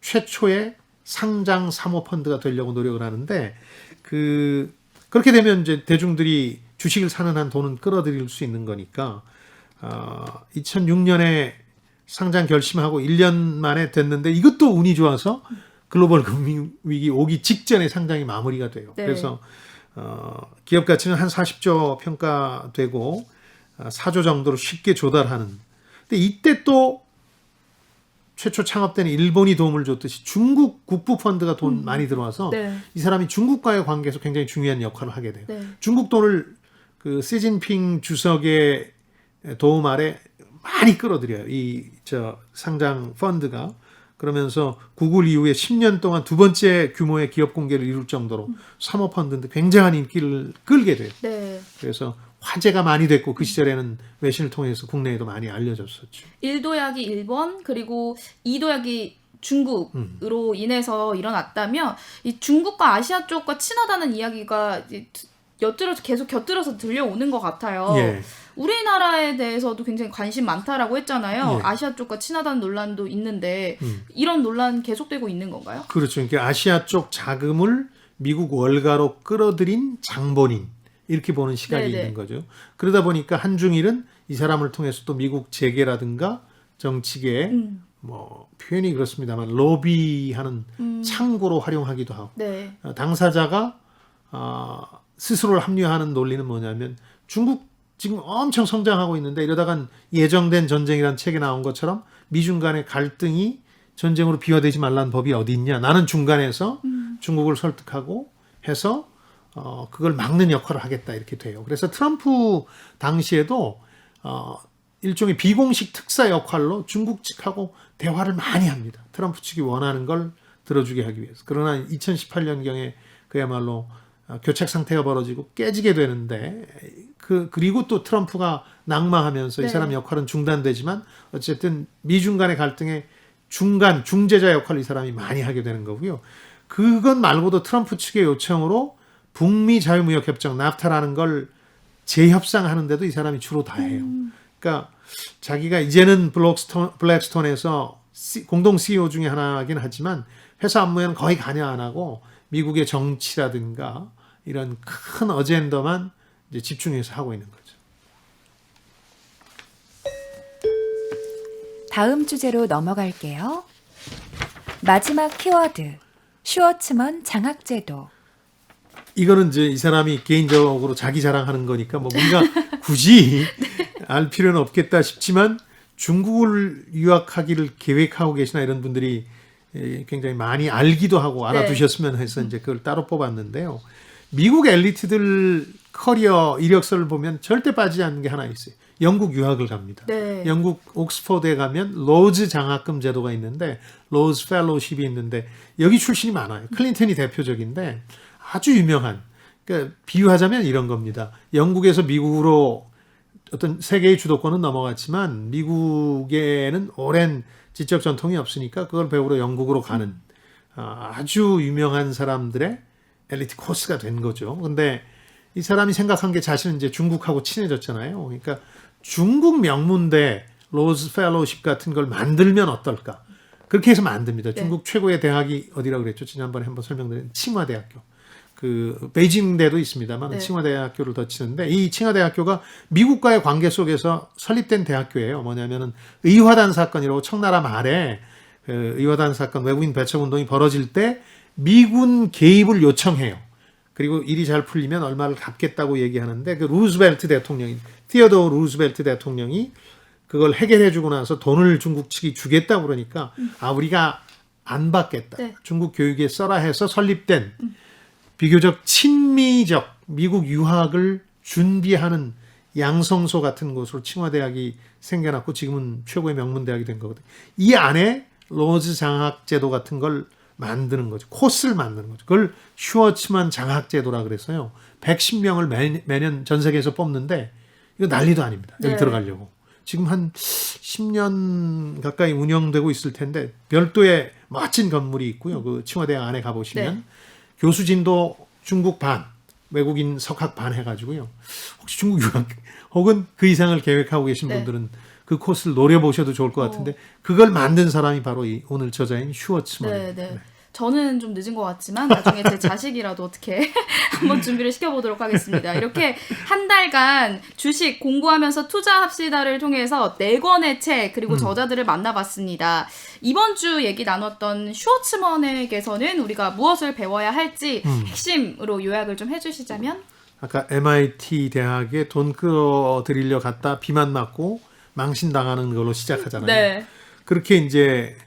최초의 상장 사모펀드가 되려고 노력을 하는데 그렇게 되면 이제 대중들이 주식을 사는 한 돈은 끌어들일 수 있는 거니까 2006년에 상장 결심하고 1년 만에 됐는데 이것도 운이 좋아서 글로벌 금융위기 오기 직전에 상장이 마무리가 돼요. 네. 그래서 기업 가치는 한 40조 평가되고 4조 정도로 쉽게 조달하는. 근데 이때 또 최초 창업된 일본이 도움을 줬듯이 중국 국부 펀드가 돈 많이 들어와서 네. 이 사람이 중국과의 관계에서 굉장히 중요한 역할을 하게 돼요. 네. 중국 돈을 그 시진핑 주석의 도움 아래 많이 끌어들여요. 이 상장 펀드가. 그러면서 구글 이후에 10년 동안 2번째 규모의 기업 공개를 이룰 정도로 사모펀드인데 굉장한 인기를 끌게 돼요. 네. 그래서 화제가 많이 됐고 그 시절에는 외신을 통해서 국내에도 많이 알려졌었죠. 1도약이 일본 그리고 2도약이 중국으로 인해서 일어났다면 이 중국과 아시아 쪽과 친하다는 이야기가 이제 계속 곁들여서 들려오는 것 같아요. 예. 우리나라에 대해서도 굉장히 관심 많다라고 했잖아요. 예. 아시아 쪽과 친하다는 논란도 있는데 이런 논란 계속되고 있는 건가요? 그렇죠. 그러니까 아시아 쪽 자금을 미국 월가로 끌어들인 장본인 이렇게 보는 시각이 네네. 있는 거죠. 그러다 보니까 한중일은 이 사람을 통해서 또 미국 재계라든가 정치계 뭐 표현이 그렇습니다만 로비하는 창구로 활용하기도 하고 네. 당사자가 스스로를 합리화하는 논리는 뭐냐면 중국 지금 엄청 성장하고 있는데 이러다간 예정된 전쟁이라는 책에 나온 것처럼 미중 간의 갈등이 전쟁으로 비화되지 말라는 법이 어디 있냐. 나는 중간에서 중국을 설득하고 해서 그걸 막는 역할을 하겠다 이렇게 돼요. 그래서 트럼프 당시에도 일종의 비공식 특사 역할로 중국 측하고 대화를 많이 합니다. 트럼프 측이 원하는 걸 들어주게 하기 위해서. 그러나 2018년경에 그야말로 교착 상태가 벌어지고 깨지게 되는데 그리고 또 트럼프가 낙마하면서 네. 이 사람 역할은 중단되지만 어쨌든 미중 간의 갈등의 중재자 역할을 이 사람이 많이 하게 되는 거고요. 그것 말고도 트럼프 측의 요청으로 북미 자유무역협정 나프타라는 걸 재협상하는데도 이 사람이 주로 다 해요. 그러니까 자기가 이제는 블랙스톤에서 공동 CEO 중에 하나긴 하지만 회사 업무에는 거의 관여 안 하고 미국의 정치라든가 이런 큰 어젠더만 이제 집중해서 하고 있는 거죠. 다음 주제로 넘어갈게요. 마지막 키워드, 슈워츠먼 장학제도. 이거는 이제 이 사람이 개인적으로 자기 자랑하는 거니까 뭐 뭔가 굳이 알 필요는 없겠다 싶지만 중국을 유학하기를 계획하고 계시나 이런 분들이 굉장히 많이 알기도 하고 알아두셨으면 해서 이제 그걸 따로 뽑았는데요. 미국 엘리트들 커리어 이력서를 보면 절대 빠지지 않는 게 하나 있어요. 영국 유학을 갑니다. 네. 영국 옥스퍼드에 가면 로즈 장학금 제도가 있는데 로즈 펠로우십이 있는데 여기 출신이 많아요. 클린턴이 대표적인데 아주 유명한, 그러니까 비유하자면 이런 겁니다. 영국에서 미국으로 어떤 세계의 주도권은 넘어갔지만 미국에는 오랜 지적 전통이 없으니까 그걸 배우러 영국으로 가는 아주 유명한 사람들의 엘리트 코스가 된 거죠. 근데 이 사람이 생각한 게 자신은 이제 중국하고 친해졌잖아요. 그러니까 중국 명문대 로즈 펠로우십 같은 걸 만들면 어떨까? 그렇게 해서 만듭니다. 네. 중국 최고의 대학이 어디라고 그랬죠? 지난번에 한번 설명드린 칭화대학교. 그 베이징대도 있습니다만 네. 칭화대학교를 거치는데 이 칭화대학교가 미국과의 관계 속에서 설립된 대학교예요. 뭐냐면은 의화단 사건이라고 청나라 말에 그 의화단 사건 외국인 배척 운동이 벌어질 때 미군 개입을 요청해요. 그리고 일이 잘 풀리면 얼마를 갚겠다고 얘기하는데 그 루즈벨트 대통령이 티어도어 루즈벨트 대통령이 그걸 해결해주고 나서 돈을 중국 측이 주겠다고 그러니까 아 우리가 안 받겠다. 네. 중국 교육에 써라 해서 설립된 비교적 친미적 미국 유학을 준비하는 양성소 같은 곳으로 칭화대학이 생겨났고 지금은 최고의 명문대학이 된 거거든요. 이 안에 로즈 장학제도 같은 걸 만드는 거죠. 코스를 만드는 거죠. 그걸 슈워츠만 장학제도라 그래서요. 110명을 매년 전 세계에서 뽑는데 이거 난리도 아닙니다. 여기 네. 들어가려고. 지금 한 10년 가까이 운영되고 있을 텐데 별도의 멋진 건물이 있고요. 그 칭화대학 안에 가보시면 네. 교수진도 중국 반, 외국인 석학 반 해가지고요. 혹시 중국 유학 혹은 그 이상을 계획하고 계신 네. 분들은 그 코스를 노려보셔도 좋을 것 같은데 그걸 만든 사람이 바로 이 오늘 저자인 슈워츠만입니다. 네. 저는 좀 늦은 것 같지만 나중에 제 자식이라도 어떻게 한번 준비를 시켜보도록 하겠습니다. 이렇게 한 달간 주식 공부하면서 투자합시다를 통해서 4권의 책 그리고 저자들을 만나봤습니다. 이번 주 얘기 나눴던 슈워츠먼에게서는 우리가 무엇을 배워야 할지 핵심으로 요약을 좀 해주시자면 아까 MIT 대학에 돈 끌어들이려 갔다 비만 맞고 망신당하는 걸로 시작하잖아요. 네. 그렇게 이제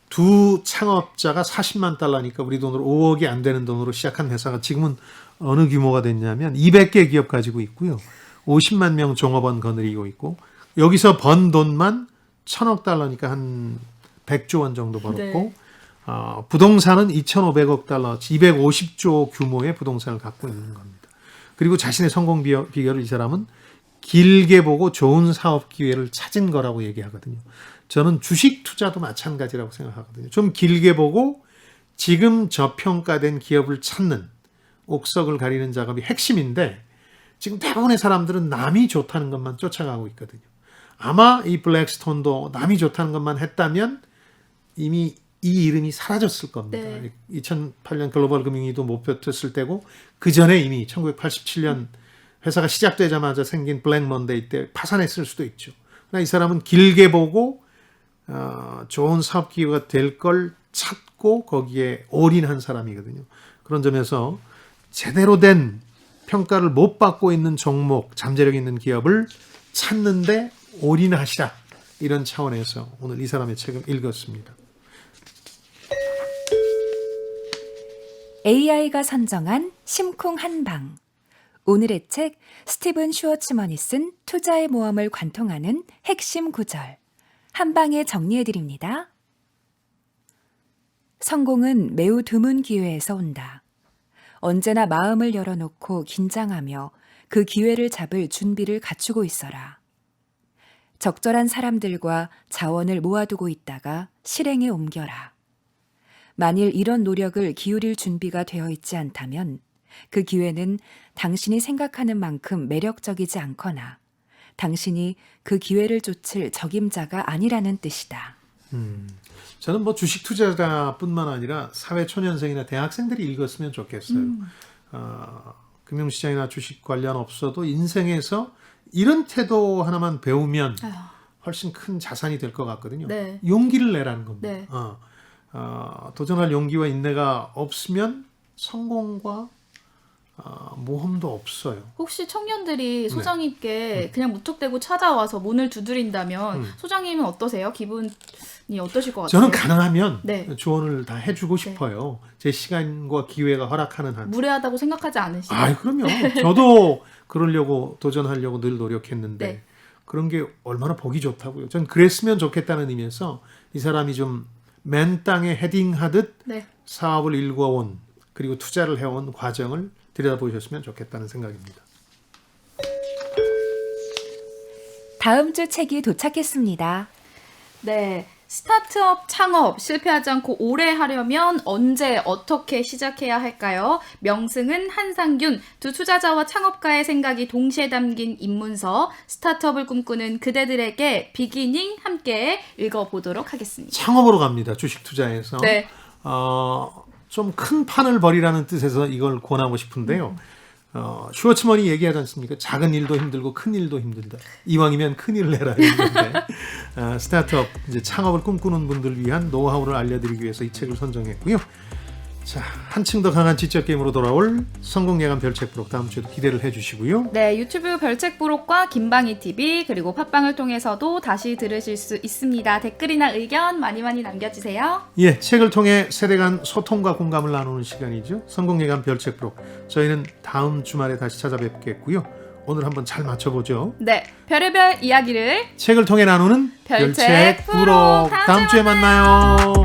두 창업자가 40만 달러니까 우리 돈으로 5억이 안 되는 돈으로 시작한 회사가 지금은 어느 규모가 됐냐면 200개 기업 가지고 있고요. 50만 명 종업원 거느리고 있고 여기서 번 돈만 1,000억 달러니까 한 100조 원 정도 벌었고 네. 부동산은 2,500억 달러, 250조 규모의 부동산을 갖고 있는 겁니다. 그리고 자신의 성공 비결을 이 사람은 길게 보고 좋은 사업 기회를 찾은 거라고 얘기하거든요. 저는 주식 투자도 마찬가지라고 생각하거든요. 좀 길게 보고 지금 저평가된 기업을 찾는 옥석을 가리는 작업이 핵심인데 지금 대부분의 사람들은 남이 좋다는 것만 쫓아가고 있거든요. 아마 이 블랙스톤도 남이 좋다는 것만 했다면 이미 이 이름이 사라졌을 겁니다. 네. 2008년 글로벌 금융위기도 못 버텼을 때고 그 전에 이미 1987년 회사가 시작되자마자 생긴 블랙 먼데이 때 파산했을 수도 있죠. 그러나 이 사람은 길게 보고 좋은 사업 기회가 될 걸 찾고 거기에 올인한 사람이거든요. 그런 점에서 제대로 된 평가를 못 받고 있는 종목, 잠재력 있는 기업을 찾는데 올인하시라. 이런 차원에서 오늘 이 사람의 책을 읽었습니다. AI가 선정한 심쿵 한방. 오늘의 책 스티븐 슈워츠먼이 쓴 투자의 모험을 관통하는 핵심 구절. 한 방에 정리해드립니다. 성공은 매우 드문 기회에서 온다. 언제나 마음을 열어놓고 긴장하며 그 기회를 잡을 준비를 갖추고 있어라. 적절한 사람들과 자원을 모아두고 있다가 실행에 옮겨라. 만일 이런 노력을 기울일 준비가 되어 있지 않다면 그 기회는 당신이 생각하는 만큼 매력적이지 않거나 당신이 그 기회를 쫓을 적임자가 아니라는 뜻이다. 저는 뭐 주식 투자자뿐만 아니라 사회초년생이나 대학생들이 읽었으면 좋겠어요. 금융시장이나 주식 관련 없어도 인생에서 이런 태도 하나만 배우면 훨씬 큰 자산이 될 것 같거든요. 네. 용기를 내라는 겁니다. 네. 도전할 용기와 인내가 없으면 성공과 모험도 없어요. 혹시 청년들이 소장님께 그냥 무턱대고 찾아와서 문을 두드린다면 소장님은 어떠세요? 기분이 어떠실 것 같아요? 저는 가능하면 네. 조언을 다 해주고 싶어요. 제 시간과 기회가 허락하는 한. 무례하다고 생각하지 않으시죠? 그럼요. 저도 그러려고 도전하려고 늘 노력했는데 네. 그런 게 얼마나 보기 좋다고요. 전 그랬으면 좋겠다는 의미에서 이 사람이 좀 맨 땅에 헤딩하듯 네. 사업을 일궈온 그리고 투자를 해온 과정을 들여다보셨으면 좋겠다는 생각입니다. 다음 주 책이 도착했습니다. 네. 스타트업 창업 실패하지 않고 오래 하려면 언제 어떻게 시작해야 할까요? 명승은 한상균 두 투자자와 창업가의 생각이 동시에 담긴 입문서 스타트업을 꿈꾸는 그대들에게 비기닝 함께 읽어보도록 하겠습니다. 창업으로 갑니다. 주식 투자에서. 네. 좀 큰 판을 벌이라는 뜻에서 이걸 권하고 싶은데요. 슈워츠먼이 얘기하지 않습니까? 작은 일도 힘들고 큰 일도 힘들다. 이왕이면 큰 일을 해라 이런 건데 스타트업 이제 창업을 꿈꾸는 분들 위한 노하우를 알려드리기 위해서 이 책을 선정했고요. 자, 한층 더 강한 지적 게임으로 돌아올 성공 예감 별책 부록 다음 주에도 기대를 해주시고요. 네, 유튜브 별책 부록과 김방희 TV 그리고 팟빵을 통해서도 다시 들으실 수 있습니다. 댓글이나 의견 많이 남겨주세요. 예, 책을 통해 세대 간 소통과 공감을 나누는 시간이죠. 성공 예감 별책 부록. 저희는 다음 주말에 다시 찾아뵙겠고요. 오늘 한번 잘 맞춰보죠. 네, 별의별 이야기를 책을 통해 나누는 별책 별책 부록. 부록. 다음 주에 만나요.